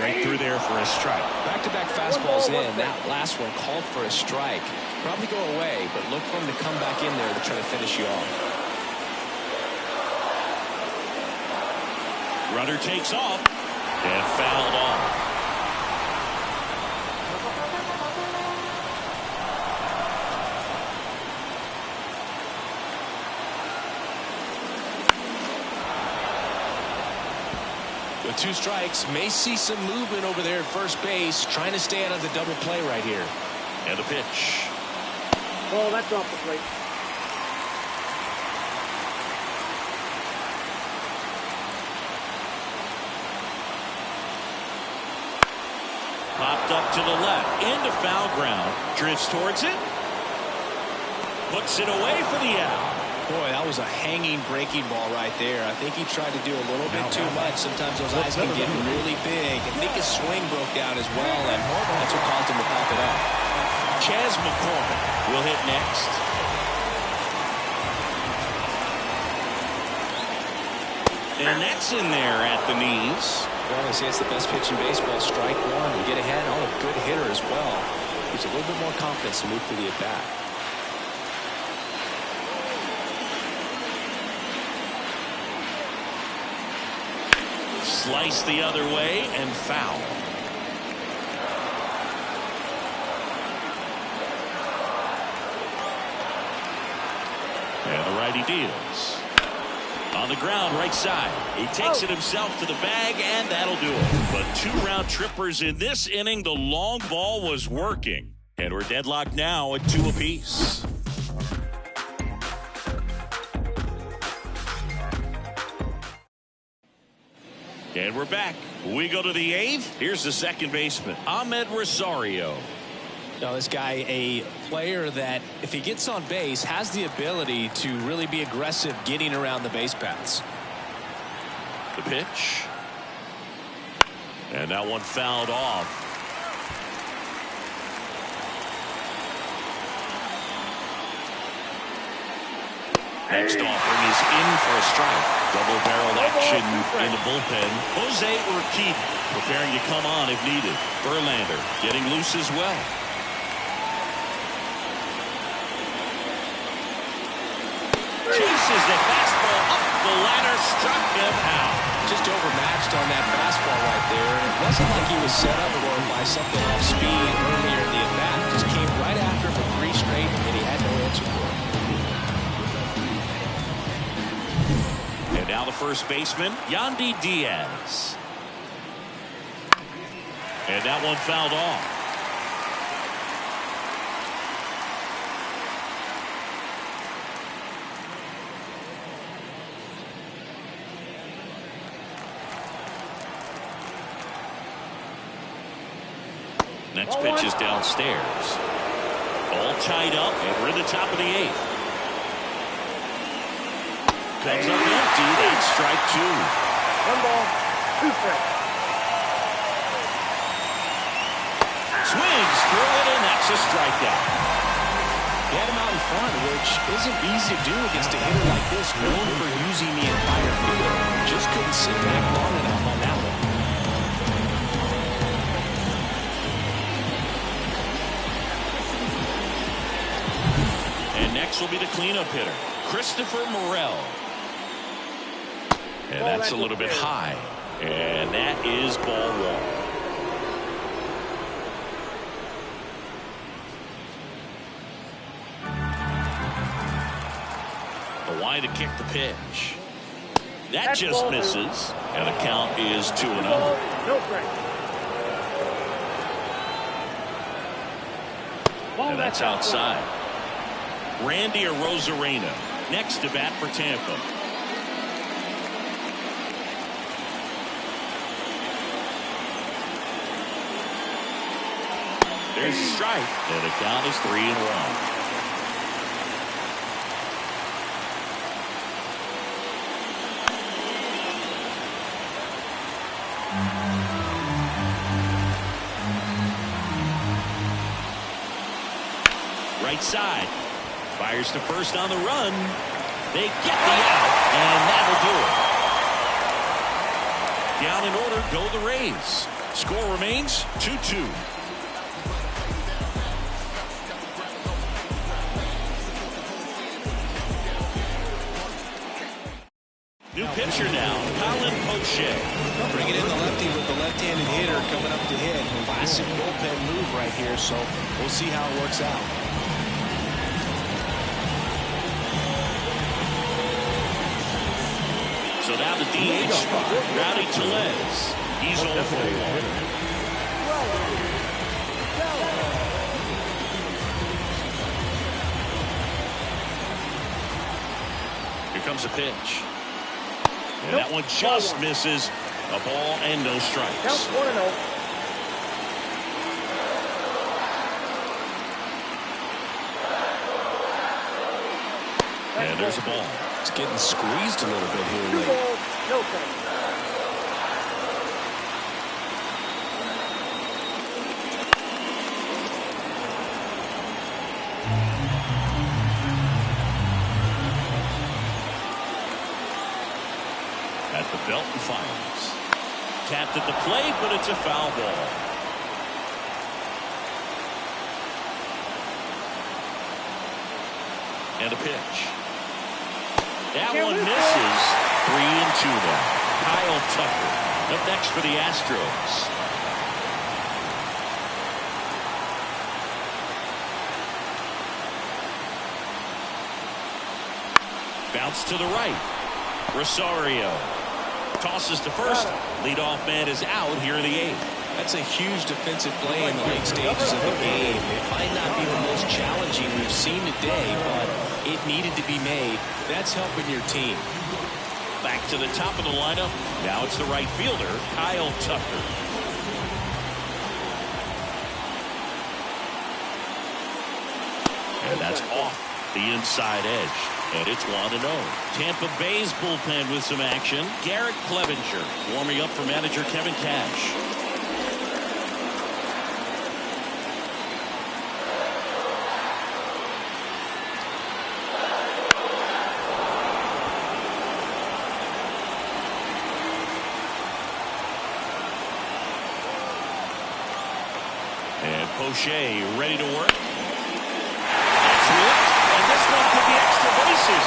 Right through there for a strike. Back-to-back fastballs in. That last one called for a strike. Probably go away, but look for him to come back in there to try to finish you off. Runner takes off and fouled off. With 2 strikes, may see some movement over there at first base, trying to stay out of the double play right here. And the pitch. Oh, that's off the plate. Popped up to the left, into foul ground, drifts towards it, puts it away for the out. Boy, that was a hanging breaking ball right there. I think he tried to do a little bit too much. Sometimes those eyes can get really big. I think his swing broke down as well, and that's what caused him to pop it up. Chas McCormick will hit next. And that's in there at the knees. Well, I say it's the best pitch in baseball. Strike one. You get ahead. Oh, a good hitter as well. Gives a little bit more confidence to move through the at-bat. Slice the other way and foul. And the righty deals. On the ground, right side. He takes it himself to the bag, and that'll do it. But 2 round trippers in this inning. The long ball was working. And we're deadlocked now at 2 apiece. And we're back. We go to the 8th. Here's the second baseman, Ahmed Rosario. Now, this guy, a player that, if he gets on base, has the ability to really be aggressive getting around the base paths. The pitch. And that one fouled off. Next offering is in for a strike. Double barrel action in the bullpen. Jose Urquidy preparing to come on if needed. Verlander getting loose as well. Chases the fastball up the ladder, struck him out. Just overmatched on that fastball right there. It wasn't like he was set up for it by something off speed earlier in the at-bat. Just came right after him for 3 straight, and he had no answer for it. And now the first baseman, Yandy Diaz. And that one fouled off. Next pitch is downstairs. All tied up, and we're in the top of the 8th. Comes up empty. That's strike 2. 1 ball, 2 strikes. Swings through it, and that's a strikeout. He had him out in front, which isn't easy to do against a hitter like this, known for using the entire field. Just couldn't sit back long enough on that one. And next will be the cleanup hitter, Christopher Morel. And that's a little bit high. And that is ball 1. The wide to kick the pitch. That just misses. And the count is 2-0. No strike. And that's outside. Randy Arozarena next to bat for Tampa. There's a strike, and the count is 3-1. Right side. Fires to first on the run. They get the out, and that'll do it. Down in order go the Rays. Score remains 2-2. New pitcher now, Colin Poche. Bringing in the lefty with the left-handed hitter coming up to hit. Classic bullpen move right here, so we'll see how it works out. So now the DH spot, Rowdy Tellez. He's 0 for 1. Here comes a pitch. And that one just misses. A ball and no strikes. Count 1-0. And there's a ball. It's getting squeezed a little bit here 2 late. balls, no strikes. At the belt and fires. Tapped at the plate, but it's a foul ball. And a pitch. That one misses. 3-2 now. Kyle Tucker up next for the Astros. Bounce to the right. Rosario tosses to first. Leadoff man is out here in the 8th. That's a huge defensive play in the late stages of the game. It might not be the most challenging we've seen today, but it needed to be made. That's helping your team. Back to the top of the lineup. Now it's the right fielder, Kyle Tucker. And that's off the inside edge. And it's 1-0. Tampa Bay's bullpen with some action. Garrett Clevenger warming up for manager Kevin Cash. And Poche ready to work. That's it. And this one could be extra bases.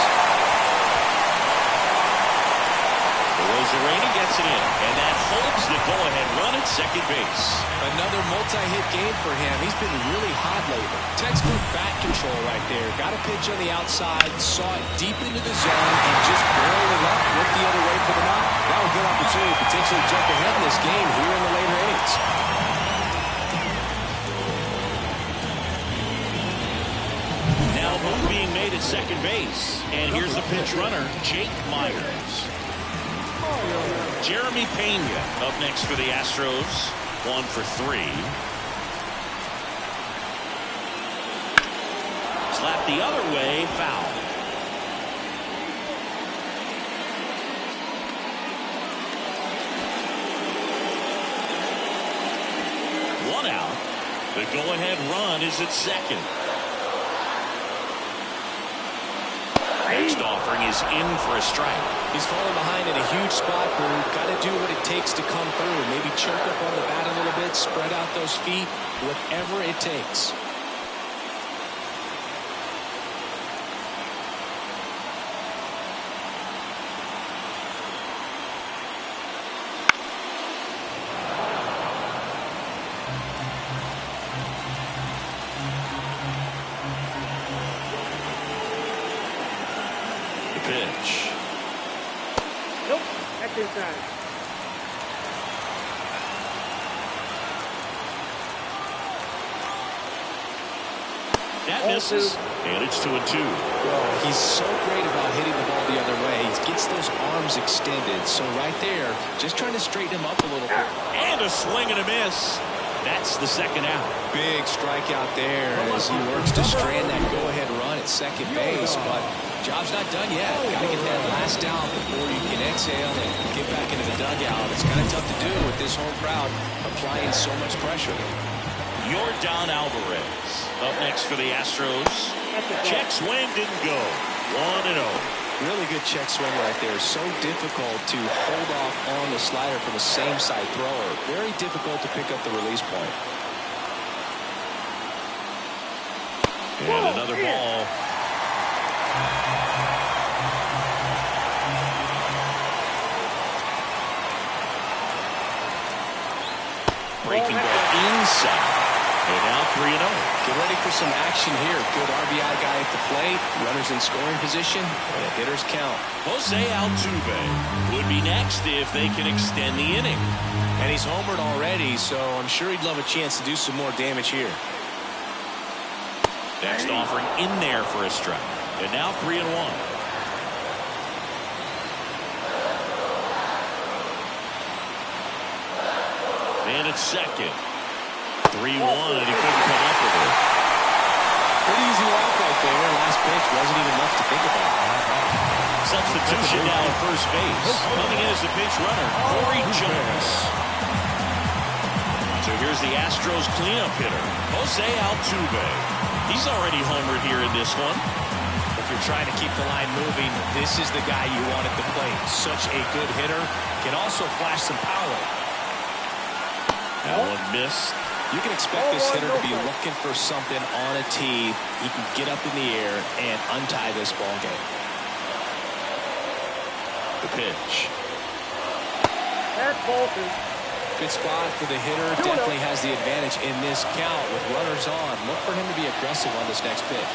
Rosarena gets it in. And that holds the go-ahead run at second base. Another multi-hit game for him. He's been really hot lately. Textbook bat control right there. Got a pitch on the outside, saw it deep into the zone, and just barreled it up, looked the other way for the knock. That was a good opportunity to potentially jump ahead in this game here in the later innings. Now move being made at second base. And here's the pinch runner, Jake Myers. Jeremy Pena up next for the Astros. 1 for 3. Slap the other way, foul. One out. The go-ahead run is at second. Next offering is in for a strike. He's falling behind in a huge spot, Brew. Got to do what it takes to come through. Maybe choke up on the bat a little bit, spread out those feet, whatever it takes. Pitch. Nope, that's inside. That misses, and it's 2-2. He's so great about hitting the ball the other way. He gets those arms extended. So right there, just trying to straighten him up a little bit. And a swing and a miss. That's the second out. Big strikeout there as he works to strand that go-ahead run at second base. But job's not done yet. Got to get that last out before you can exhale and get back into the dugout. It's kind of tough to do with this home crowd applying so much pressure. Yordan Alvarez up next for the Astros. Check swing didn't go. 1-0. Really good check swing right there. So difficult to hold off on the slider from a same-side thrower. Very difficult to pick up the release point. And another ball. Breaking ball inside. And now 3-0. Get ready for some action here. Good RBI guy at the plate. Runners in scoring position. And a hitter's count. Jose Altuve would be next if they can extend the inning. And he's homered already, so I'm sure he'd love a chance to do some more damage here. Next offering in there for a strike. And now 3-1. And it's second. 3-1, and he couldn't come up with it. Pretty easy walk right there. Last pitch wasn't even much to think about. Substitution now at first base. Coming in as the pinch runner, Corey Jones. So here's the Astros cleanup hitter, Jose Altuve. He's already homered here in this one. If you're trying to keep the line moving, this is the guy you want at the plate. Such a good hitter. Can also flash some power. That one missed. You can expect this hitter to be looking for something on a tee. He can get up in the air and untie this ball game. The pitch. That's Bolton. Good spot for the hitter. Definitely has the advantage in this count with runners on. Look for him to be aggressive on this next pitch.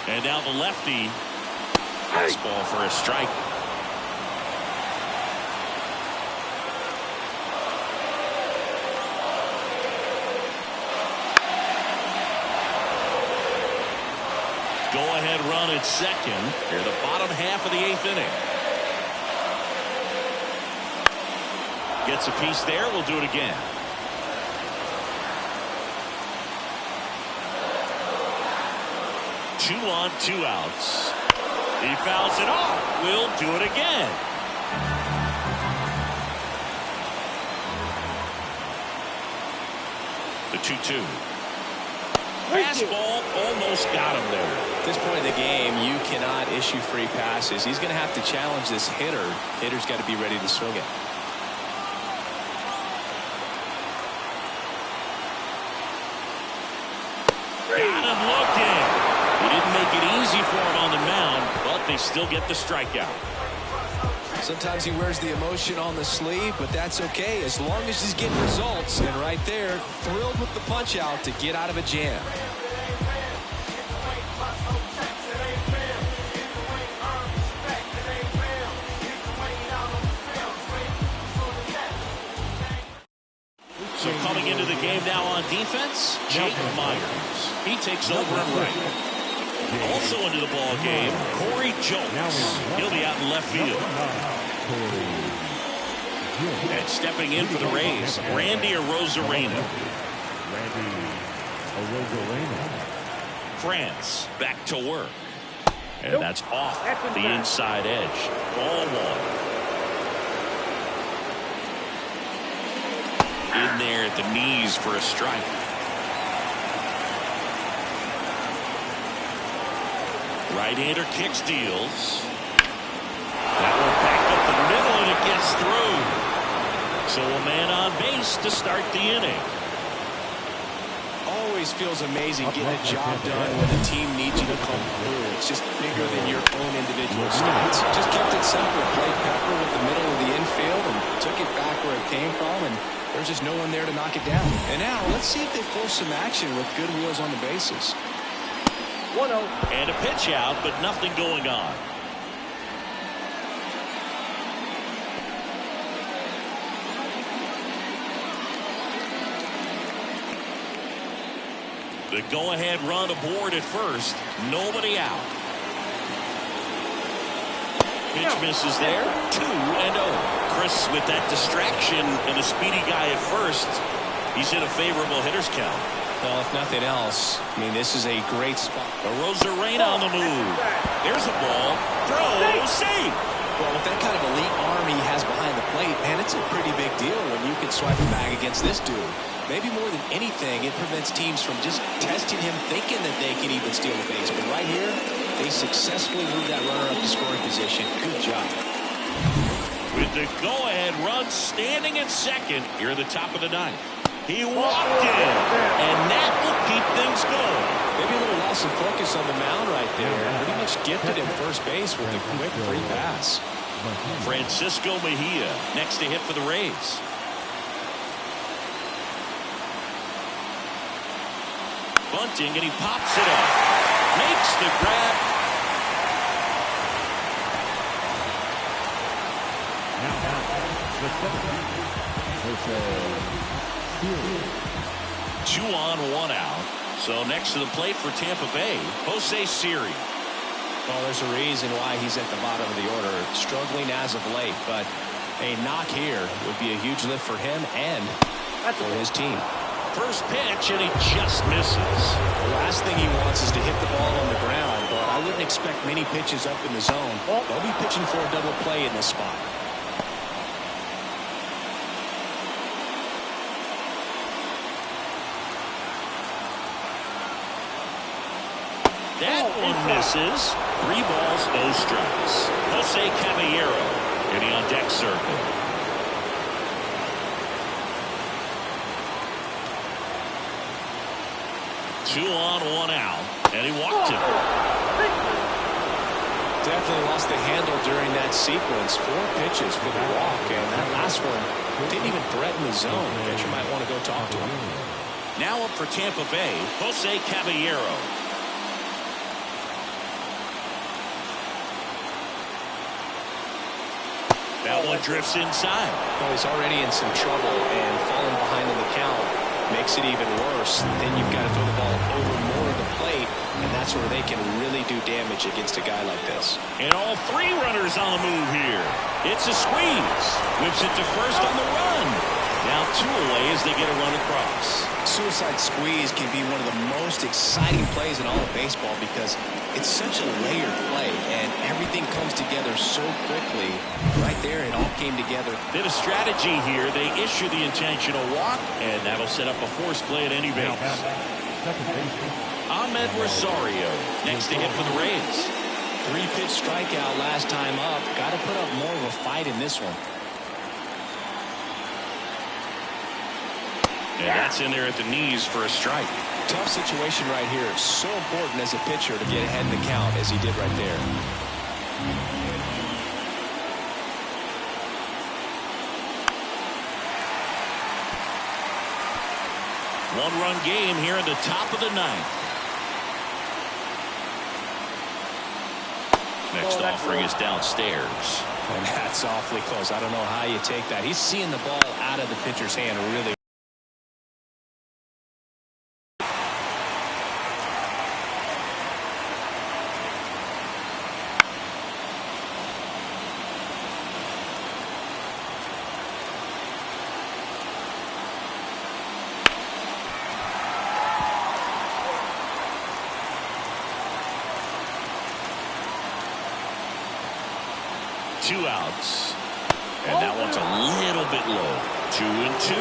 And now the lefty. Fastball for a strike. Go-ahead run at second. Here, the bottom half of the 8th inning. Gets a piece there. We'll do it again. Two on, 2 outs. He fouls it off. We'll do it again. The 2-2. Fastball almost got him there. At this point in the game, you cannot issue free passes. He's going to have to challenge this hitter. Hitter's got to be ready to swing it. Got him looking. He didn't make it easy for him on the mound, but they still get the strikeout. Sometimes he wears the emotion on the sleeve, but that's okay as long as he's getting results. And right there, thrilled with the punch out to get out of a jam. So coming into the game now on defense, Jake Myers. He takes over at right. Also into the ball game, Corey Jones. He'll be out in left field. And stepping in for the Rays, Randy Arozarena. France back to work. And that's off the inside edge. Ball 1. In there at the knees for a strike. Right-hander kicks, deals. That one back up the middle, and it gets through. So a man on base to start the inning. Always feels amazing getting a job done when the team needs you to come through. It's just bigger than your own individual stats. Just kept it simple. Played Pepper with the middle of the infield and took it back where it came from, and there's just no one there to knock it down. And now let's see if they force some action with good wheels on the bases. 1-0. And a pitch out, but nothing going on. The go-ahead run aboard at first. Nobody out. Pitch misses there. 2-0. Chris, with that distraction and a speedy guy at first, he's in a favorable hitter's count. Well, if nothing else, I mean, this is a great spot. Arozarena on the move. There's a ball. Throw. Safe. Well, with that kind of elite arm he has behind the plate, man, it's a pretty big deal when you can swipe a bag against this dude. Maybe more than anything, it prevents teams from just testing him, thinking that they can even steal the base. But right here, they successfully moved that runner up to scoring position. Good job. With the go-ahead run standing at second here at the top of the 9th. He walked in, and that will keep things going. Maybe a little loss of focus on the mound right there. Pretty much gifted him first base with a quick free pass. Francisco Mejia next to hit for the Rays. Bunting, and he pops it up. Makes the grab. Two on, one out. So next to the plate for Tampa Bay, Jose Siri. Well, there's a reason why he's at the bottom of the order, struggling as of late, but a knock here would be a huge lift for him and for his team. First pitch, and he just misses. The last thing he wants is to hit the ball on the ground, but I wouldn't expect many pitches up in the zone. They'll be pitching for a double play in this spot. That one misses. 3 balls, no strikes. Jose Caballero in the on-deck circle. Two on, one out, and he walked him. Definitely lost the handle during that sequence. 4 pitches for the walk, and that last one didn't even threaten the zone. Catcher might want to go talk to him. Now up for Tampa Bay, Jose Caballero. That one drifts inside. Well, he's already in some trouble, and falling behind in the count makes it even worse. Then you've got to throw the ball over more of the plate, and that's where they can really do damage against a guy like this. And all 3 runners on the move here. It's a squeeze. Whips it to first on the run. Now 2 away as they get a run across. Suicide squeeze can be one of the most exciting plays in all of baseball because it's such a layered play and everything comes together so quickly. Right there, it all came together. Bit of strategy here. They issue the intentional walk, and that'll set up a force play at any base. Ahmed Rosario next to hit for the Rays. 3-pitch strikeout last time up. Got to put up more of a fight in this one. And that's in there at the knees for a strike. Tough situation right here. So important as a pitcher to get ahead in the count as he did right there. One-run game here in the top of the 9th. Next offering is downstairs. And that's awfully close. I don't know how you take that. He's seeing the ball out of the pitcher's hand really. Two outs. And that one's a little bit low. 2-2.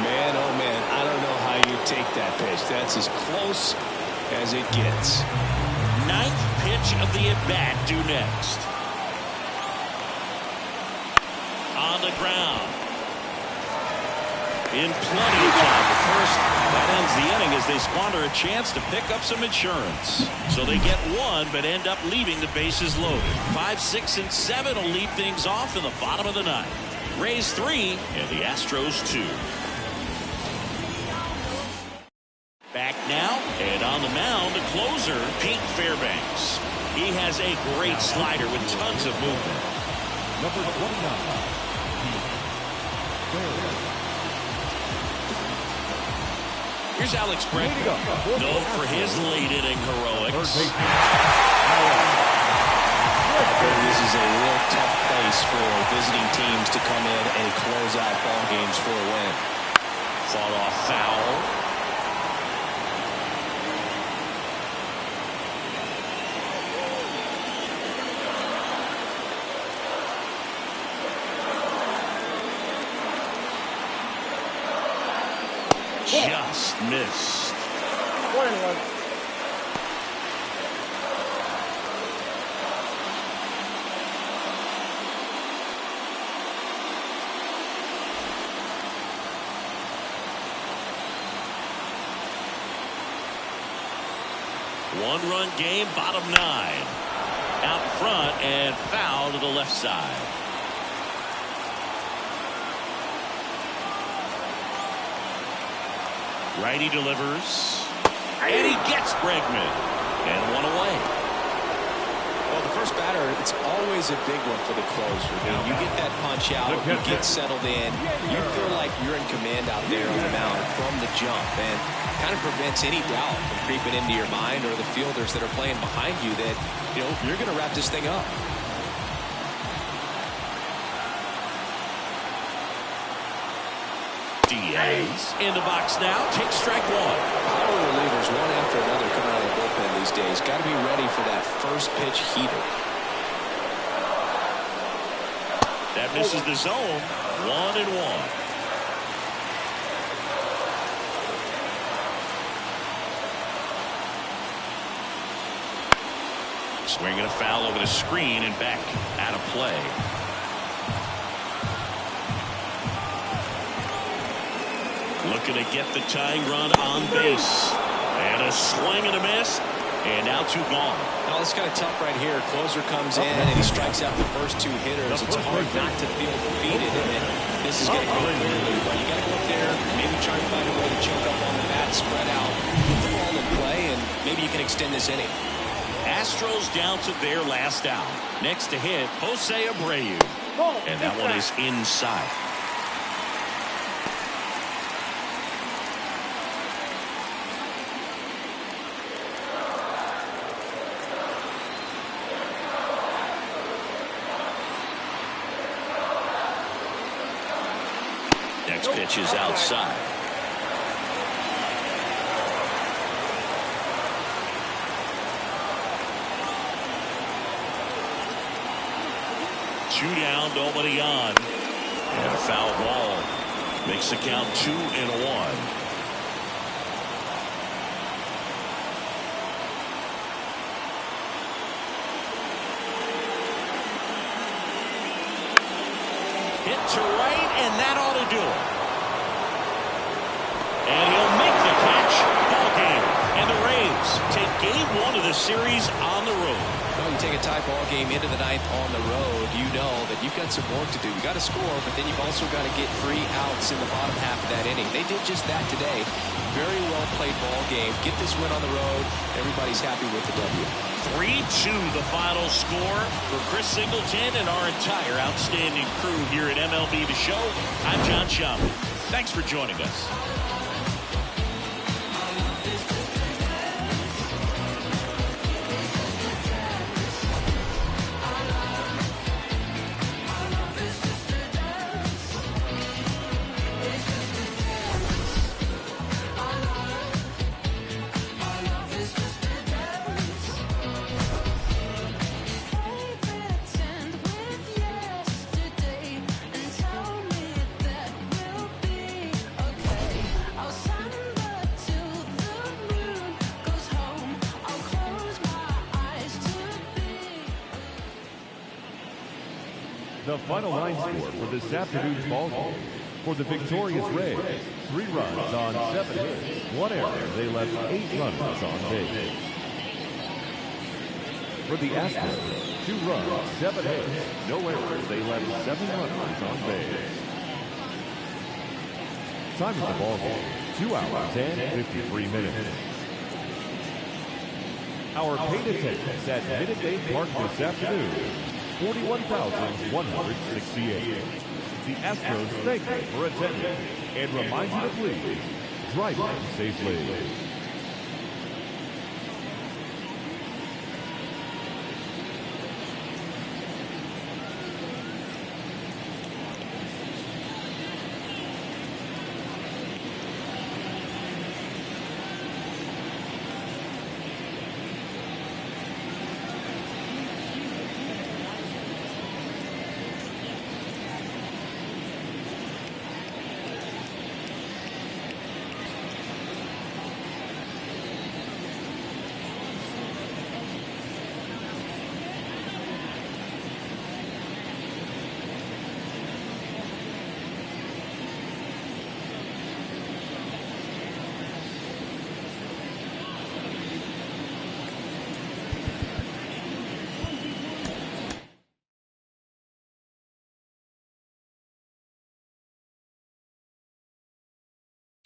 Man, oh man, I don't know how you take that pitch. That's as close as it gets. 9th pitch of the at-bat due next. On the ground. In plenty of time at first. That ends the inning as they squander a chance to pick up some insurance. So they get 1 but end up leaving the bases loaded. 5, 6, and 7 will lead things off in the bottom of the 9th. Rays 3 and the Astros 2. Back now, and on the mound, the closer, Pete Fairbanks. He has a great slider with tons of movement. Number 29. Here's Alex Bregman, known for his late-inning heroics. This is a real tough place for visiting teams to come in and close out ball games for a win. Fought off foul. Just missed. 1-1. One-run game, bottom 9. out in front and foul to the left side. Righty delivers. And he gets Bregman. And one away. Well, the first batter, it's always a big one for the closer. You get that punch out, you get settled in, you feel like you're in command out there on the mound from the jump, and kind of prevents any doubt from creeping into your mind or the fielders that are playing behind you that, you're going to wrap this thing up. Diaz in the box now, takes strike one. Power relievers, one after another, coming out of the bullpen these days. Got to be ready for that first pitch heater. That misses the zone. 1-1. Swinging a foul over the screen and back out of play. Looking to get the tying run on base. And a swing and a miss. And now two gone. Well, it's kind of tough right here. Closer comes in and he strikes out the first two hitters. It's hard not to feel defeated. And this is going to go clearly. But you got to go up there, maybe try to find a way to choke up on the bat, spread out, put the ball in play, and maybe you can extend this inning. Astros down to their last out. Next to hit, Jose Abreu. And that one is inside. Next pitch is outside. Two down, nobody on. And a foul ball. Makes the count 2-1. Hit to right, and that ought to do it. And he'll make the catch. Ball game. And the Rays take game one of the series on the road. Well, you take a tie ball game into the ninth on the road, you know that you've got some work to do. You got to score, but then you've also got to get 3 outs in the bottom half of that inning. They did just that today. Very well played ball game. Get this win on the road. Everybody's happy with the W. 3-2 the final score for Chris Singleton and our entire outstanding crew here at MLB The Show. I'm John Schaumburg. Thanks for joining us. The final line score for this afternoon's ball game. For the victorious Rays, 3 runs on 7 hits, 1 error. They left 8 runners on base. For the Astros, 2 runs, 7 hits, no errors. They left 7 runners on base. Time of the ball game, 2 hours and 53 minutes. Our paid attendance at Minute Maid Park this afternoon, 41,168. The Astros thank you for attending and remind you to please drive safely.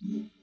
1-0.